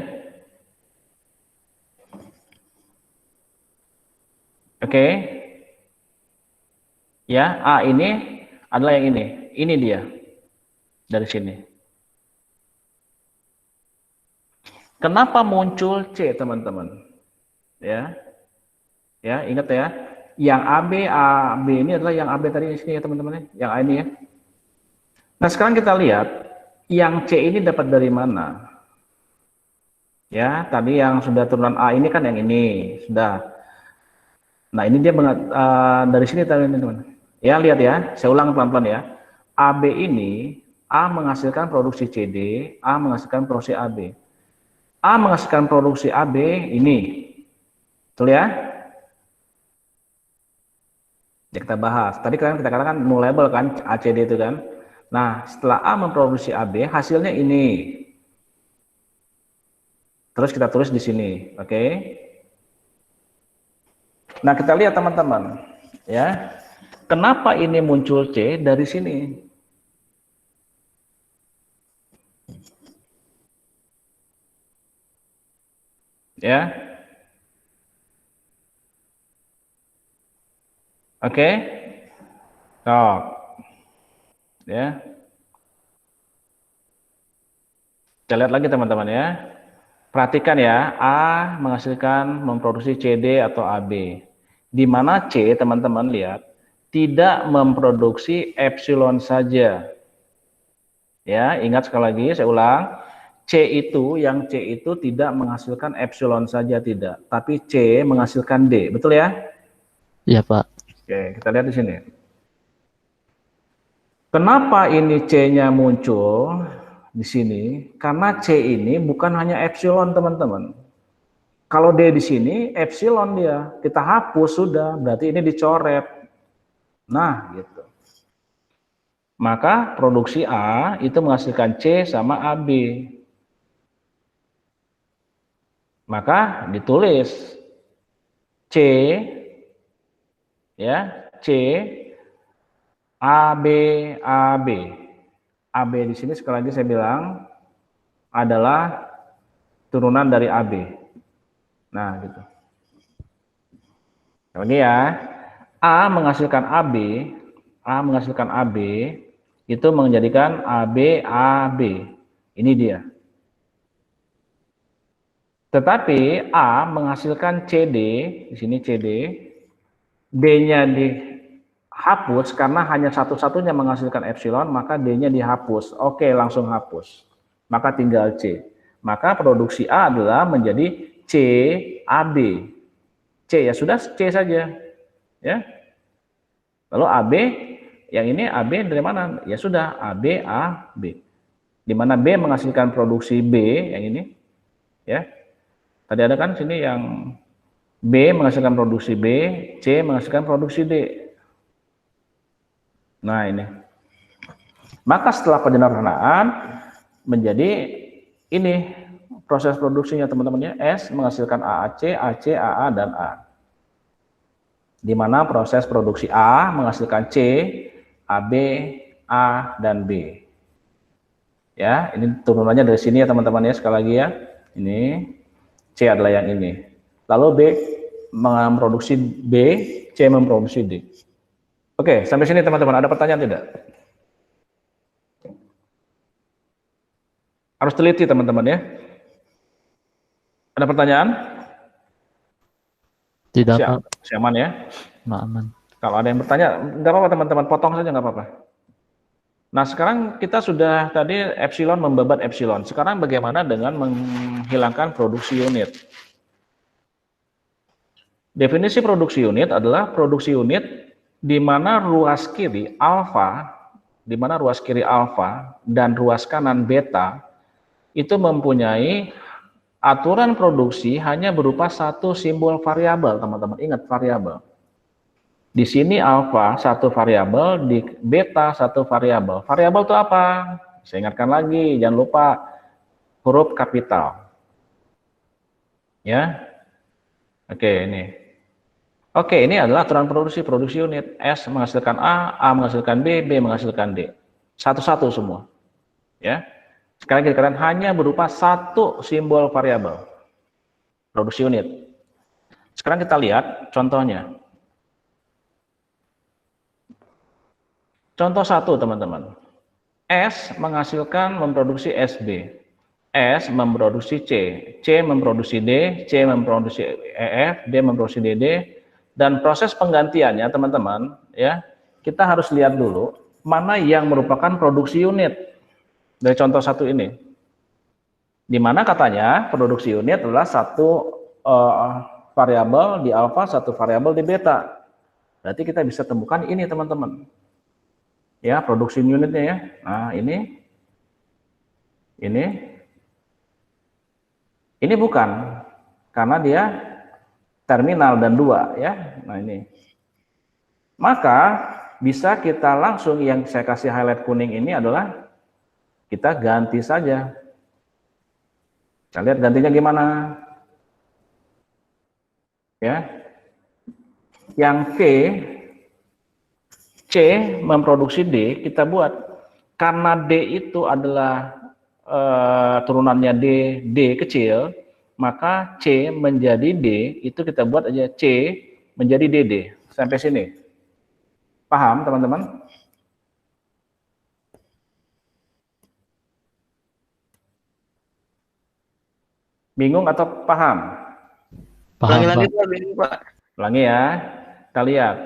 Oke. Ya, A ini adalah yang ini. Ini dia. Dari sini. Kenapa muncul C, teman-teman? Ya. Ya, ingat ya. Yang AB ini adalah yang AB tadi di sini ya, teman-teman. Yang A ini ya. Nah, sekarang kita lihat yang C ini dapat dari mana? Ya, tadi yang sudah turunan A ini kan yang ini, sudah. Nah, ini dia dari sini teman-teman. Ya, lihat ya. Saya ulang pelan-pelan ya. AB ini A menghasilkan produksi CD, A menghasilkan produksi AB. A menghasilkan produksi AB ini. Betul ya? Ya, kita bahas. Tadi kan kita katakan nullable kan ACD itu kan. Nah, setelah A memproduksi AB, hasilnya ini. Terus kita tulis di sini, oke? Nah, kita lihat teman-teman, ya. Kenapa ini muncul C dari sini? Ya. Oke. Sok. Ya. Kita lihat lagi teman-teman ya. Perhatikan ya, A menghasilkan memproduksi CD atau AB. Di mana C, teman-teman lihat, tidak memproduksi epsilon saja. Ya, ingat sekali lagi, saya ulang. Yang C itu tidak menghasilkan epsilon saja tidak, tapi C menghasilkan D. Betul ya? Iya, Pak. Oke, kita lihat di sini. Kenapa ini C-nya muncul di sini? Karena C ini bukan hanya epsilon, teman-teman. Kalau D di sini, epsilon dia. Kita hapus sudah, berarti ini dicoret. Nah, gitu. Maka produksi A itu menghasilkan C sama AB. Maka ditulis C, ya, C, AB, AB. AB di sini sekali lagi saya bilang adalah turunan dari AB. Nah, gitu. Lagi ya, A menghasilkan AB itu menjadikan AB, AB. Ini dia. Tetapi A menghasilkan CD, di sini CD, D-nya dihapus karena hanya satu-satunya menghasilkan epsilon, maka D-nya dihapus. Oke, langsung hapus. Maka tinggal C. Maka produksi A adalah menjadi CAB. C ya sudah C saja. Ya. Lalu AB, yang ini AB dari mana? Ya sudah AB, AB. di mana B menghasilkan produksi B yang ini, ya. Tadi ada kan sini yang B menghasilkan produksi B, C menghasilkan produksi D. Nah ini. Maka setelah penyederhanaan menjadi ini proses produksinya teman-teman ya. S menghasilkan AAC, AC, AA, dan A. Di mana proses produksi A menghasilkan C, AB, A, dan B. Ya, ini turunannya dari sini ya teman-teman ya, sekali lagi ya. Ini C adalah yang ini. Lalu B memproduksi B, C memproduksi D. Oke, sampai sini teman-teman. Ada pertanyaan tidak? Harus teliti teman-teman ya. Ada pertanyaan? Tidak, Siap, Pak. siaman ya. Aman. Kalau ada yang bertanya, nggak apa-apa teman-teman, potong saja nggak apa-apa. Nah sekarang kita sudah tadi epsilon membabat epsilon. Sekarang bagaimana dengan menghilangkan produksi unit? Definisi produksi unit adalah produksi unit di mana ruas kiri alfa, dan ruas kanan beta itu mempunyai aturan produksi hanya berupa satu simbol variabel, teman-teman. Ingat variabel. Di sini alfa satu variabel, di beta satu variabel. Variabel itu apa? Saya ingatkan lagi, jangan lupa huruf kapital. Ya. Oke, ini. Oke, ini adalah aturan produksi unit. S menghasilkan A menghasilkan B menghasilkan D. Satu-satu semua. Ya. Sekali lagi dikatakan hanya berupa satu simbol variabel. Produksi unit. Sekarang kita lihat contohnya. Contoh satu teman-teman. S memproduksi SB. S memproduksi C. C memproduksi D. C memproduksi EF. D memproduksi DD. Dan proses penggantiannya teman-teman ya, kita harus lihat dulu mana yang merupakan produksi unit dari contoh satu ini, di mana katanya produksi unit adalah satu variabel di alfa, satu variabel di beta. Berarti kita bisa temukan ini teman-teman ya, produksi unitnya ya. Nah ini bukan, karena dia terminal dan dua ya. Nah ini, maka bisa kita langsung, yang saya kasih highlight kuning ini adalah kita ganti saja. Kita lihat gantinya gimana ya. Yang C memproduksi D, kita buat karena D itu adalah turunannya D kecil, maka C menjadi D, itu kita buat aja C menjadi DD. Sampai sini. Paham teman-teman? Bingung atau paham? Paham, Ulangi lagi Pak. Pak, bingung Pak. Ulangi ya. Kita lihat.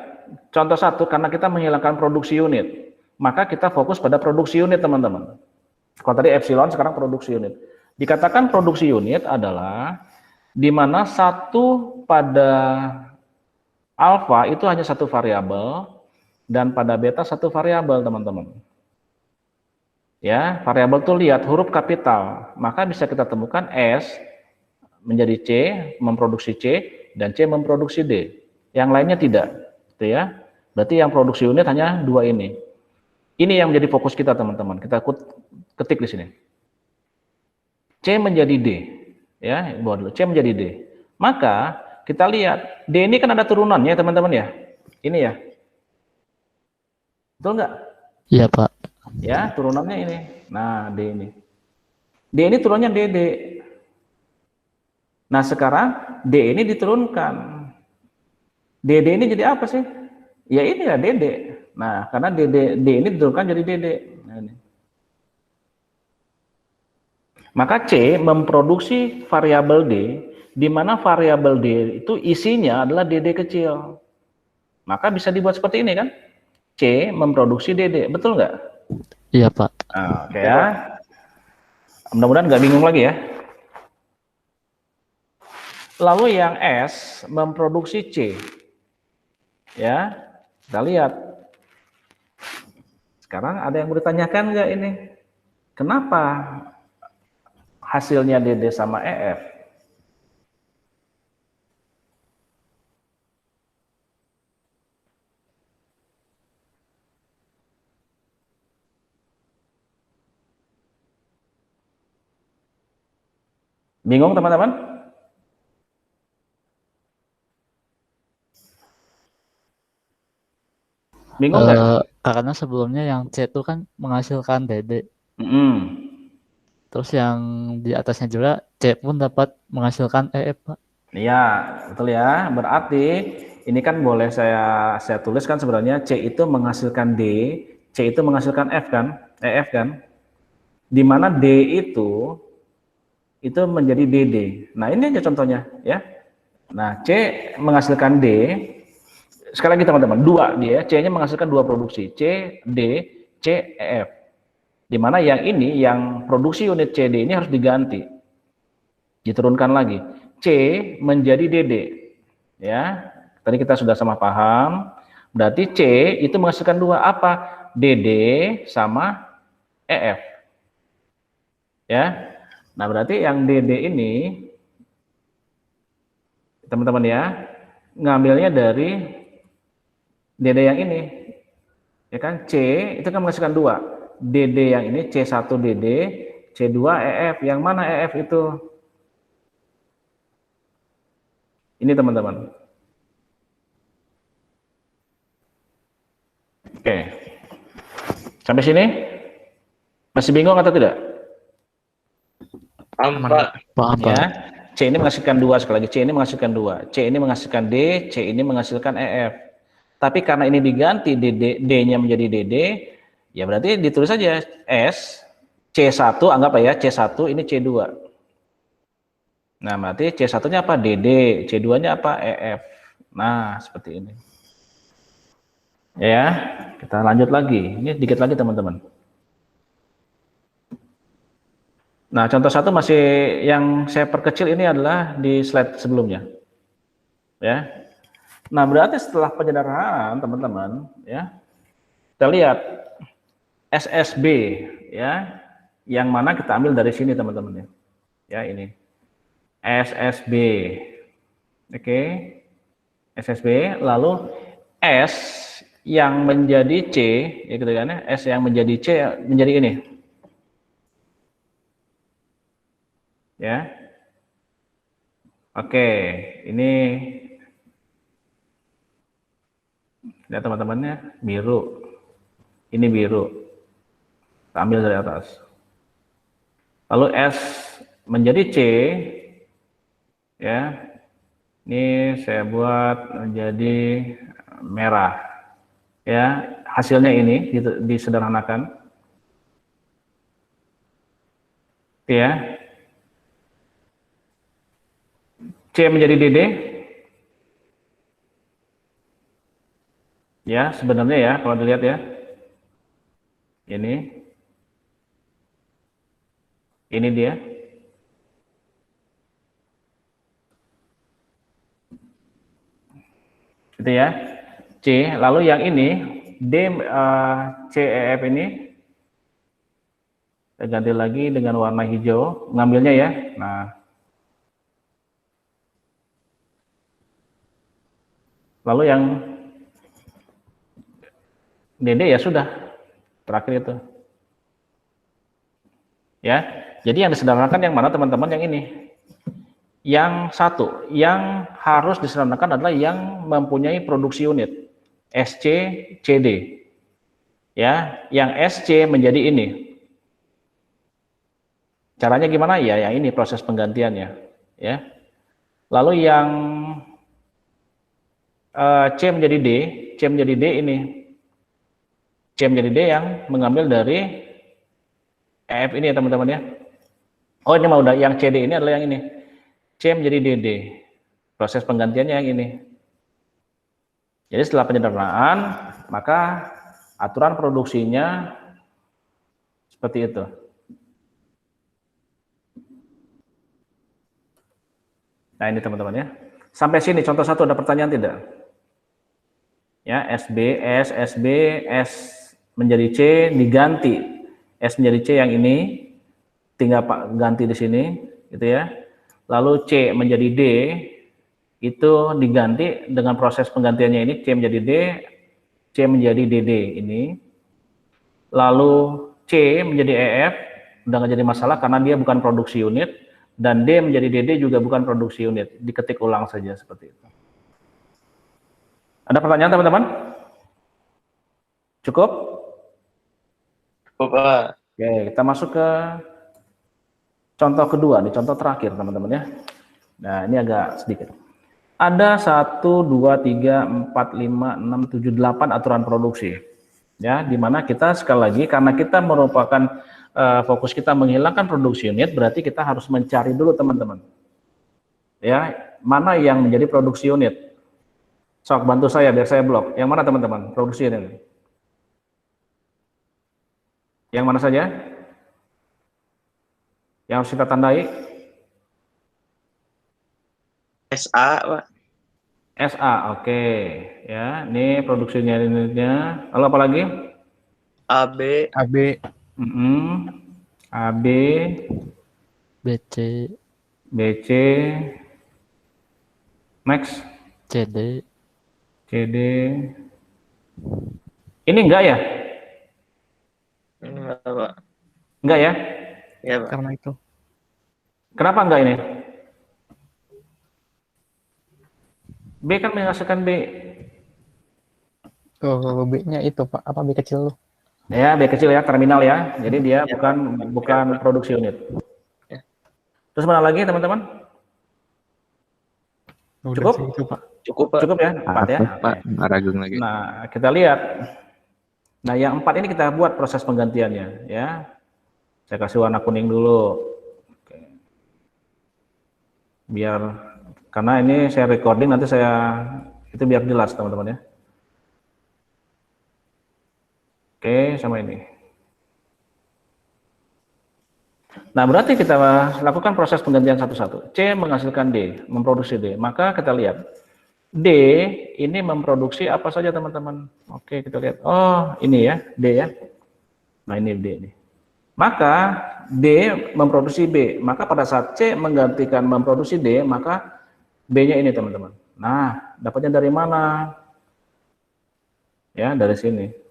Contoh satu, karena kita menghilangkan produksi unit, maka kita fokus pada produksi unit teman-teman. Kalau tadi epsilon, sekarang produksi unit. Dikatakan produksi unit adalah di mana satu pada alfa itu hanya satu variabel dan pada beta satu variabel teman-teman. Ya, variabel itu lihat huruf kapital, maka bisa kita temukan S menjadi C memproduksi C dan C memproduksi D. Yang lainnya tidak, gitu ya. Berarti yang produksi unit hanya dua ini. Ini yang menjadi fokus kita teman-teman. Kita ketik di sini. C menjadi D, ya, buat dulu. C menjadi D. Maka kita lihat D ini kan ada turunannya teman-teman ya. Ini ya, betul nggak? Iya, Pak. Ya, turunannya ini. Nah, D ini. D ini turunannya DD. Nah, sekarang D ini diturunkan. DD ini jadi apa sih? Ya ini ya DD. Nah, karena D ini diturunkan jadi DD. Nah, ini. Maka C memproduksi variabel D, di mana variabel D itu isinya adalah DD kecil. Maka bisa dibuat seperti ini kan? C memproduksi DD, betul nggak? Iya, Pak. Nah, oke ya. Mudah-mudahan nggak bingung lagi ya. Lalu yang S memproduksi C. Ya, kita lihat. Sekarang ada yang bertanyakan nggak ini? Kenapa hasilnya DD sama EF? Bingung teman-teman? Bingung nggak? Karena sebelumnya yang C itu kan menghasilkan DD. Mm-mm. Terus yang di atasnya juga C pun dapat menghasilkan EF, Pak. Iya, betul ya. Berarti ini kan boleh saya tuliskan sebenarnya C itu menghasilkan D, C itu menghasilkan F kan, EF kan. Di mana D itu menjadi DD. Nah, ini aja contohnya ya. Nah, C menghasilkan D. Sekali lagi teman-teman, dua dia, C-nya menghasilkan dua produksi, C, D, C, EF. Di mana yang ini, yang produksi unit CD ini harus diganti, diturunkan lagi. C menjadi DD, ya. Tadi kita sudah sama paham. Berarti C itu menghasilkan dua apa? DD sama EF, ya. Nah, berarti yang DD ini, teman-teman ya, ngambilnya dari DD yang ini, ya kan? C itu kan menghasilkan dua, DD yang ini C1 DD, C2 EF. Yang mana EF itu? Ini teman-teman. Oke, sampai sini masih bingung atau tidak? Paham, Pak. Paham, Pak. Ya, C ini menghasilkan dua, sekali lagi C ini menghasilkan dua, C ini menghasilkan D, C ini menghasilkan EF. Tapi karena ini diganti D-nya menjadi DD, ya berarti ditulis saja S, C1, anggap ya C1 ini C2. Nah, berarti C1-nya apa? DD, C2-nya apa? EF. Nah, seperti ini. Ya, kita lanjut lagi. Ini dikit lagi teman-teman. Nah, contoh satu masih yang saya perkecil ini adalah di slide sebelumnya. Ya. Nah, berarti setelah penyederhanaan teman-teman, ya, kita lihat SSB, ya, yang mana kita ambil dari sini teman-teman ya. Ya, ini SSB, oke, SSB, lalu S yang menjadi C, ya gitu kan ya, S yang menjadi C menjadi ini, ya, oke, ini lihat teman-temannya biru, ini biru, kita ambil dari atas, lalu S menjadi C, ya, ini saya buat menjadi merah, ya, hasilnya ini disederhanakan, ya, C menjadi DD, ya, sebenarnya ya, kalau dilihat ya, ini dia. Gitu ya, C, lalu yang ini D, CEF ini saya ganti lagi dengan warna hijau, ngambilnya ya. Nah, lalu yang DD ya sudah, terakhir itu. Ya, jadi yang disederhanakan yang mana teman-teman? Yang ini. Yang satu, yang harus disederhanakan adalah yang mempunyai produksi unit SC, CD. Ya, yang SC menjadi ini. Caranya gimana? Ya, yang ini proses penggantiannya, ya. Lalu yang C menjadi D, C menjadi D ini. C menjadi D yang mengambil dari EF ini ya teman-teman ya. Oh, ini mah udah yang CD ini adalah yang ini. C menjadi DD. Proses penggantiannya yang ini. Jadi setelah penyederhanaan, maka aturan produksinya seperti itu. Nah, ini teman-teman ya. Sampai sini contoh satu ada pertanyaan tidak? Ya, SB, S menjadi C diganti. S menjadi C yang ini, tinggal Pak ganti di sini, gitu ya. Lalu C menjadi D, itu diganti dengan proses penggantiannya ini, C menjadi D, C menjadi DD ini. Lalu C menjadi EF, udah nggak jadi masalah karena dia bukan produksi unit, dan D menjadi DD juga bukan produksi unit, diketik ulang saja seperti itu. Ada pertanyaan teman-teman? Cukup? Cukup, Pak. Oke, kita masuk ke contoh kedua, nih contoh terakhir teman-teman ya. Nah ini agak sedikit. Ada 1, 2, 3, 4, 5, 6, 7, 8 aturan produksi. Ya, dimana kita sekali lagi karena kita merupakan fokus kita menghilangkan produksi unit, berarti kita harus mencari dulu teman-teman. Ya, mana yang menjadi produksi unit? Sok bantu saya biar saya blok. Yang mana teman-teman? Produksi unit. Yang mana saja? Yang harus kita tandai? SA, Pak. SA, oke. Ya, ini produksinya unitnya. Lalu apa lagi? AB, AB, AB, BC, BC, next, CD, CD. Ini enggak ya? enggak, Pak. Enggak ya? Ya, Pak. karena itu. Kenapa enggak ini? B kan menghasilkan B. Oh, B-nya itu Pak, apa B kecil lu? Ya, B kecil ya, terminal ya. Jadi dia bukan produksi unit. Ya. Terus mana lagi teman-teman? Udah Cukup? sih itu Pak. Cukup, Pak. Cukup ya? 4 ya. Pak, nggak ragung lagi. Nah, kita lihat. Nah, yang 4 ini kita buat proses penggantiannya ya. Saya kasih warna kuning dulu. Oke. Biar karena ini saya recording nanti saya itu biar jelas teman-teman ya. Oke, sama ini. Nah, berarti kita lakukan proses penggantian satu-satu. C menghasilkan D, memproduksi D. Maka kita lihat D ini memproduksi apa saja teman-teman. Oke, kita lihat. Oh, ini ya, D ya. Nah, ini D ini. Maka D memproduksi B. Maka pada saat C menggantikan memproduksi D, maka B-nya ini teman-teman. Nah, dapatnya dari mana? Ya, dari sini.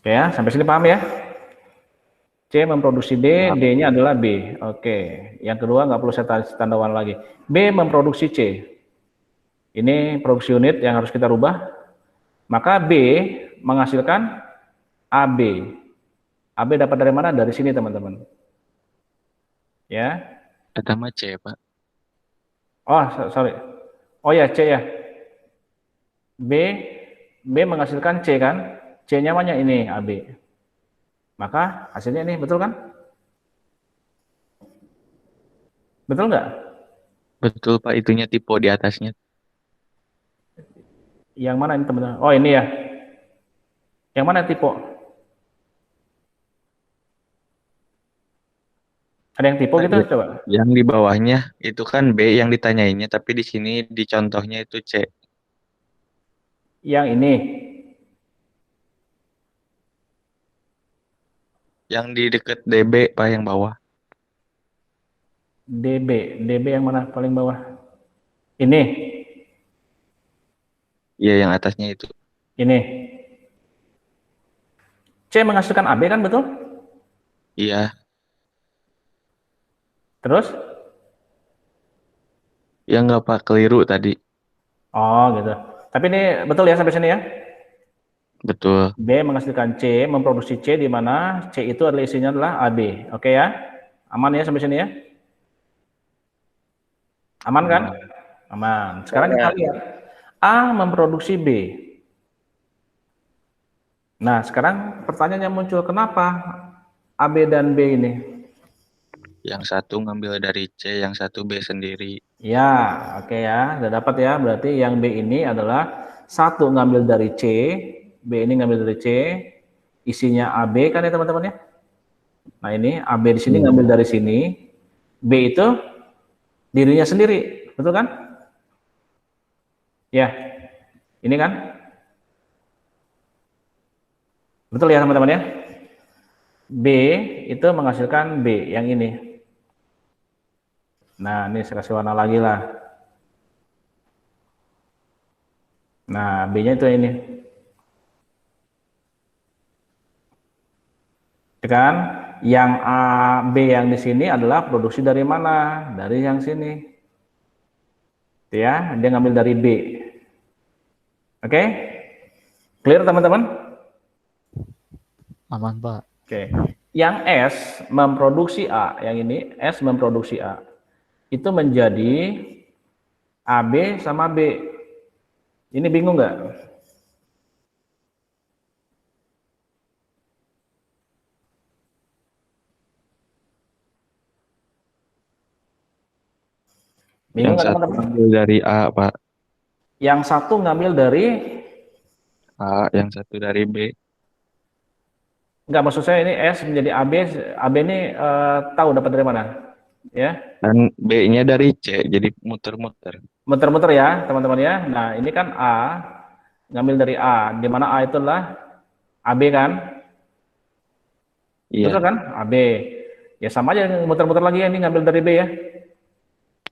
Oke ya, sampai sini paham ya? C memproduksi D, D-nya adalah B. Oke, yang kedua nggak perlu saya tandawan lagi. B memproduksi C. Ini produksi unit yang harus kita rubah. Maka B menghasilkan AB. AB dapat dari mana? Dari sini teman-teman. Ya. Pertama C, Pak. Oh, sorry. Oh ya, C ya. B menghasilkan C kan? C-nya mana ini AB. Maka hasilnya ini, betul kan? Betul nggak? Betul, Pak. Itunya tipe di atasnya. Yang mana ini teman-teman? Oh ini ya. Yang mana tipe? Ada yang tipe gitu coba? Yang di bawahnya itu kan B yang ditanyainnya, tapi di sini di contohnya itu C. Yang ini. Yang di deket DB, Pak, yang bawah. DB yang mana paling bawah? Ini. Iya, yang atasnya itu. Ini. C menghasilkan AB kan betul? Iya. Terus? Ya nggak, Pak, keliru tadi. Oh gitu. Tapi ini betul ya sampai sini ya? Betul. B menghasilkan C, memproduksi C di mana C itu adalah isinya adalah AB. Oke ya? Aman ya sampai sini ya? Aman kan? Aman. Sekarang kita lihat. A memproduksi B. Nah, sekarang pertanyaannya muncul, kenapa AB dan B ini? Yang satu ngambil dari C, yang satu B sendiri. Ya, oke ya. Sudah dapat ya. Berarti yang B ini adalah satu ngambil dari C, B ini ngambil dari C, isinya AB kan ya teman-teman ya? Nah ini AB di sini ngambil dari sini, B itu dirinya sendiri, betul kan? Ya, ini kan? Betul ya teman-teman ya? B itu menghasilkan B yang ini. Nah, ini saya kasih warna lagi lah. Nah, B-nya itu ini. Ya kan? Yang A, B yang di sini adalah produksi dari mana? Dari yang sini. Ya, dia ngambil dari B. Oke? Clear teman-teman? Aman, Pak. Oke. Yang S memproduksi A, yang ini S memproduksi A. Itu menjadi AB sama B. Ini bingung nggak? Bingung Yang nggak satu teman-teman? ambil dari A, Pak. Yang satu ngambil dari, A, yang satu dari B. nggak maksud saya ini S menjadi AB, AB ini tahu dapat dari mana? Ya, Dan B-nya dari C, jadi muter-muter. muter-muter ya teman-teman ya. Nah ini kan A ngambil dari A, di mana A itulah AB kan? Betul Iya, kan? AB. Ya sama aja muter-muter lagi ya, ini ngambil dari B ya.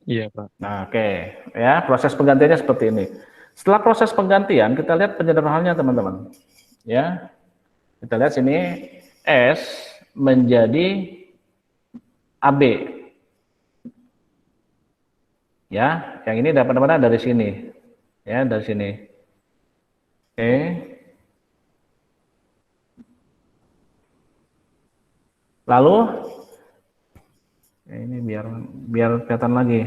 iya, Pak. Nah, oke. Ya, proses penggantiannya seperti ini. Setelah proses penggantian, kita lihat penyederhanaannya teman-teman. Ya, kita lihat sini S menjadi AB. Ya, yang ini dapat mana dari sini. Ya, dari sini. Oke. Lalu ini biar kelihatan lagi.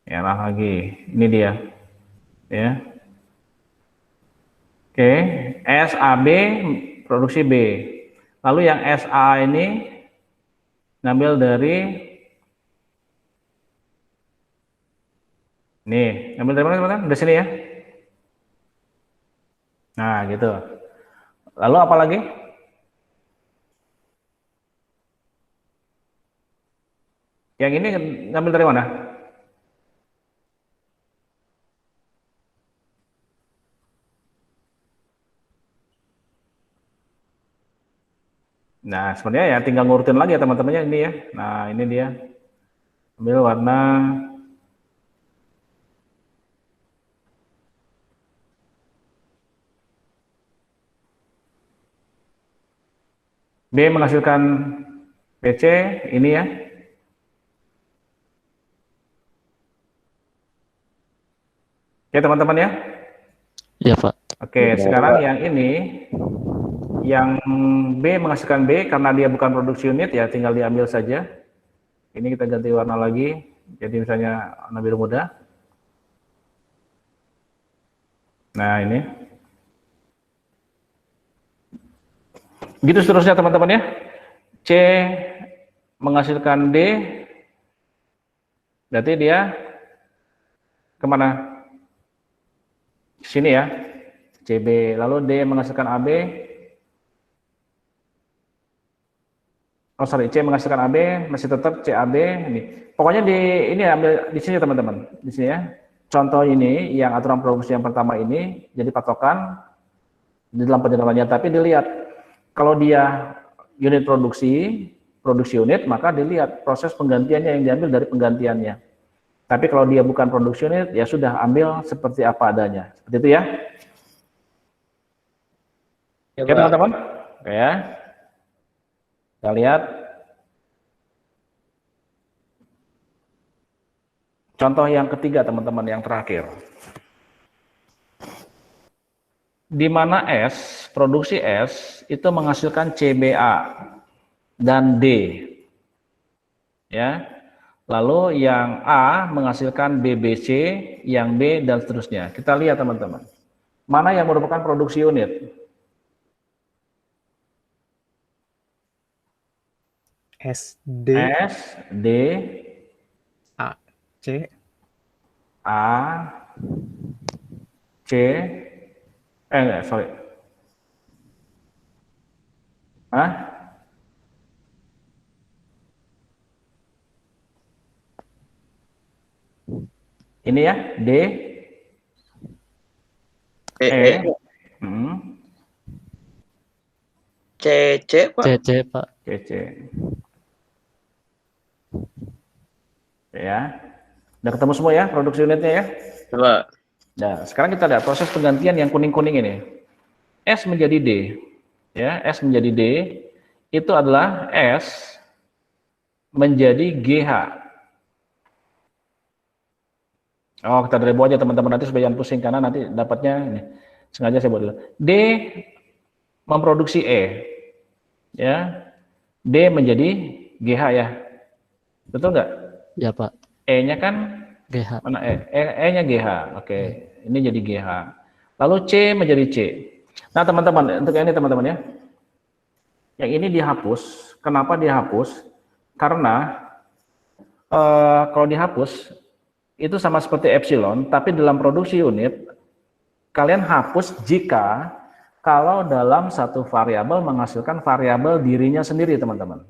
Ya lagi. Ini dia. Ya. Oke, SAB produksi B. Lalu yang SA ini ngambil dari nih, ngambil dari mana teman-teman? Dari sini ya. Nah, gitu. Lalu apa lagi? Yang ini ngambil dari mana? Nah, sebenarnya ya tinggal ngurutin lagi ya teman-temannya ini ya. Nah, ini dia. Ambil warna B menghasilkan PC ini ya. Ya teman-teman ya. Iya, Pak. Oke, sekarang yang ini yang B menghasilkan B karena dia bukan produksi unit ya tinggal diambil saja. Ini kita ganti warna lagi. Jadi misalnya warna biru muda. Nah, ini. Gitu seterusnya teman-teman ya. C menghasilkan D. Berarti dia kemana? Sini ya. CB. Lalu D menghasilkan AB. Oh sorry, C menghasilkan AB, masih tetap CAB. Ini. Pokoknya di ini ambil di sini teman-teman. Di sini ya. Contoh ini yang aturan produksi yang pertama ini jadi patokan di dalam penjelasannya. Tapi dilihat kalau dia unit produksi unit, maka dilihat proses penggantiannya yang diambil dari penggantiannya. Tapi kalau dia bukan produksi unit, ya sudah ambil seperti apa adanya. Seperti itu ya. Oke teman-teman. Oke ya. Kita lihat. Contoh yang ketiga teman-teman, yang terakhir. Di mana S, produksi S, itu menghasilkan CBA dan D. Ya. Lalu yang A menghasilkan BBC, yang B, dan seterusnya. Kita lihat teman-teman. Mana yang merupakan produksi unit? S, D, S, D, A, C, A, C, enggak, sorry. Hah? Ini ya, D, E, CC Pak. CC Pak. CC. Ya. Udah ketemu semua ya produksi unitnya ya? Coba. Nah, sekarang kita lihat proses penggantian yang kuning-kuning ini. S menjadi D. Ya, S menjadi D itu adalah S menjadi GH. Oh, kita dari bawah aja teman-teman, nanti supaya jangan pusing karena nanti dapatnya ini. Sengaja saya buat dulu. D memproduksi E. Ya. D menjadi GH ya. Betul nggak? Ya Pak. E-nya kan GH. mana E? E-nya GH. Oke. Ini jadi GH. Lalu C menjadi C. Nah, teman-teman, untuk ini teman-teman ya. Yang ini dihapus. Kenapa dihapus? Karena kalau dihapus itu sama seperti epsilon, tapi dalam produksi unit kalian hapus jika kalau dalam satu variabel menghasilkan variabel dirinya sendiri, teman-teman.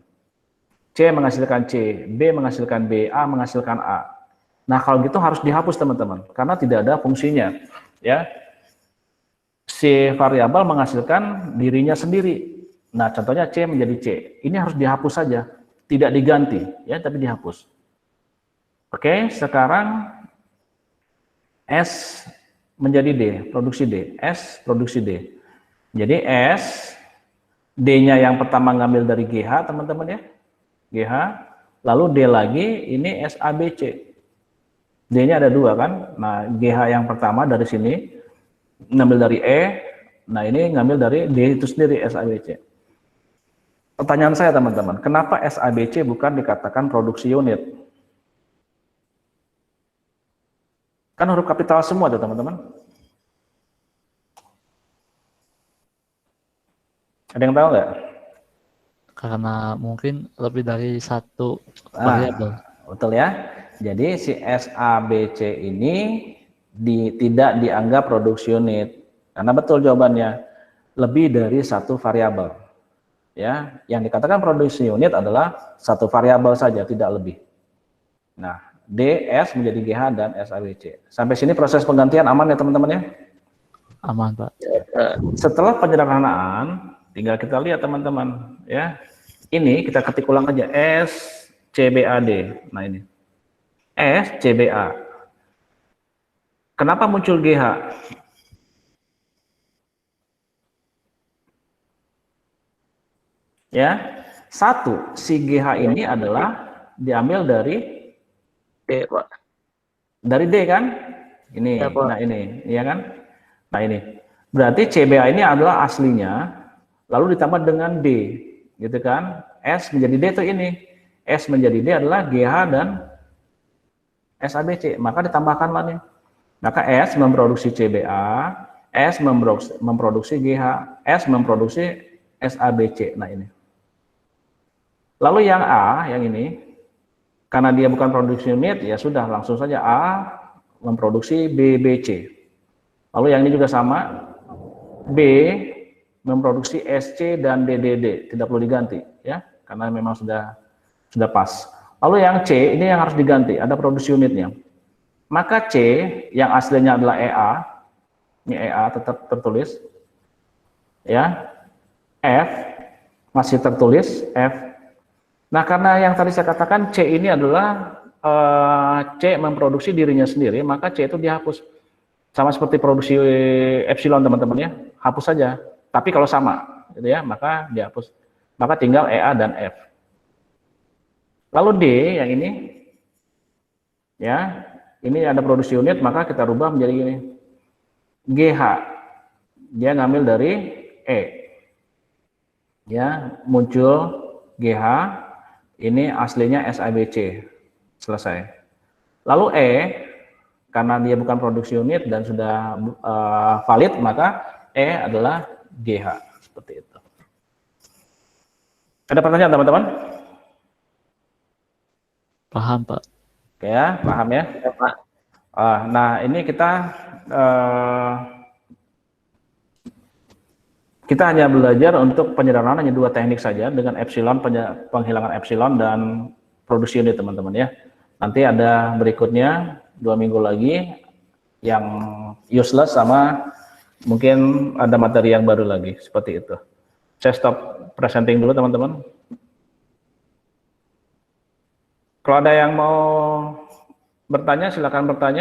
C menghasilkan C, B menghasilkan B, A menghasilkan A. Nah, kalau gitu harus dihapus, teman-teman, karena tidak ada fungsinya, ya. C variabel menghasilkan dirinya sendiri. Nah, contohnya C menjadi C. Ini harus dihapus saja, tidak diganti, ya, tapi dihapus. Oke, sekarang S menjadi D, produksi D. S produksi D. Jadi S, D-nya yang pertama ngambil dari GH, teman-teman ya. GH, lalu D lagi, ini SABC. D-nya ada dua kan. Nah, GH yang pertama dari sini, ngambil dari E. Nah, ini ngambil dari D itu sendiri, SABC. Pertanyaan saya, teman-teman, kenapa SABC bukan dikatakan produksi unit? Kan huruf kapital semua tuh, teman-teman. Ada yang tahu nggak? Karena mungkin lebih dari satu variabel. Betul ya. Jadi si SABC ini tidak dianggap produksi unit. Karena betul jawabannya, lebih dari satu variabel. Ya, yang dikatakan produksi unit adalah satu variabel saja, tidak lebih. Nah, DS menjadi GH dan SABC. Sampai sini proses penggantian aman ya teman-teman ya? Aman Pak. Setelah penyederhanaan, tinggal kita lihat teman-teman ya. Ini kita ketik ulang aja SCBAD. Nah ini SCBA. Kenapa muncul GH? Ya, satu, si GH ini adalah diambil dari D Pak. D kan? Ini, Ya, Pak. nah ini, iya kan? Nah ini, berarti CBA ini adalah aslinya, lalu ditambah dengan D, gitu kan? S menjadi D itu ini, S menjadi D adalah GH dan SABC, maka ditambahkanlah nih. Maka S memproduksi CBA, S memproduksi GH, S memproduksi SABC. Nah ini. Lalu yang A, yang ini, karena dia bukan produksi unit, ya sudah langsung saja A memproduksi BBC. Lalu yang ini juga sama, B memproduksi SC dan DDD, tidak perlu diganti, ya, karena memang sudah pas. Lalu yang C ini yang harus diganti, ada produksi unitnya. Maka C yang aslinya adalah EA, ini EA tetap tertulis, ya, F masih tertulis F. Nah, karena yang tadi saya katakan C ini adalah C memproduksi dirinya sendiri, maka C itu dihapus. Sama seperti produksi epsilon teman-teman ya, hapus saja. Tapi kalau sama, gitu ya, maka dihapus. Maka tinggal EA dan F. Lalu D yang ini, ya, ini ada produksi unit, maka kita rubah menjadi gini. GH, dia ngambil dari E. Ya, muncul GH. Ini aslinya SABC, selesai. Lalu E, karena dia bukan produksi unit dan sudah valid, maka E adalah GH, seperti itu. Ada pertanyaan teman-teman? Paham Pak. Oke ya, paham ya? Ya, Pak. Nah ini kita hanya belajar untuk penyederhanaan hanya dua teknik saja dengan epsilon, penghilangan epsilon dan produksi unit teman-teman ya. Nanti ada berikutnya 2 minggu lagi yang useless sama mungkin ada materi yang baru lagi seperti itu. Saya stop presenting dulu teman-teman. Kalau ada yang mau bertanya, silakan bertanya.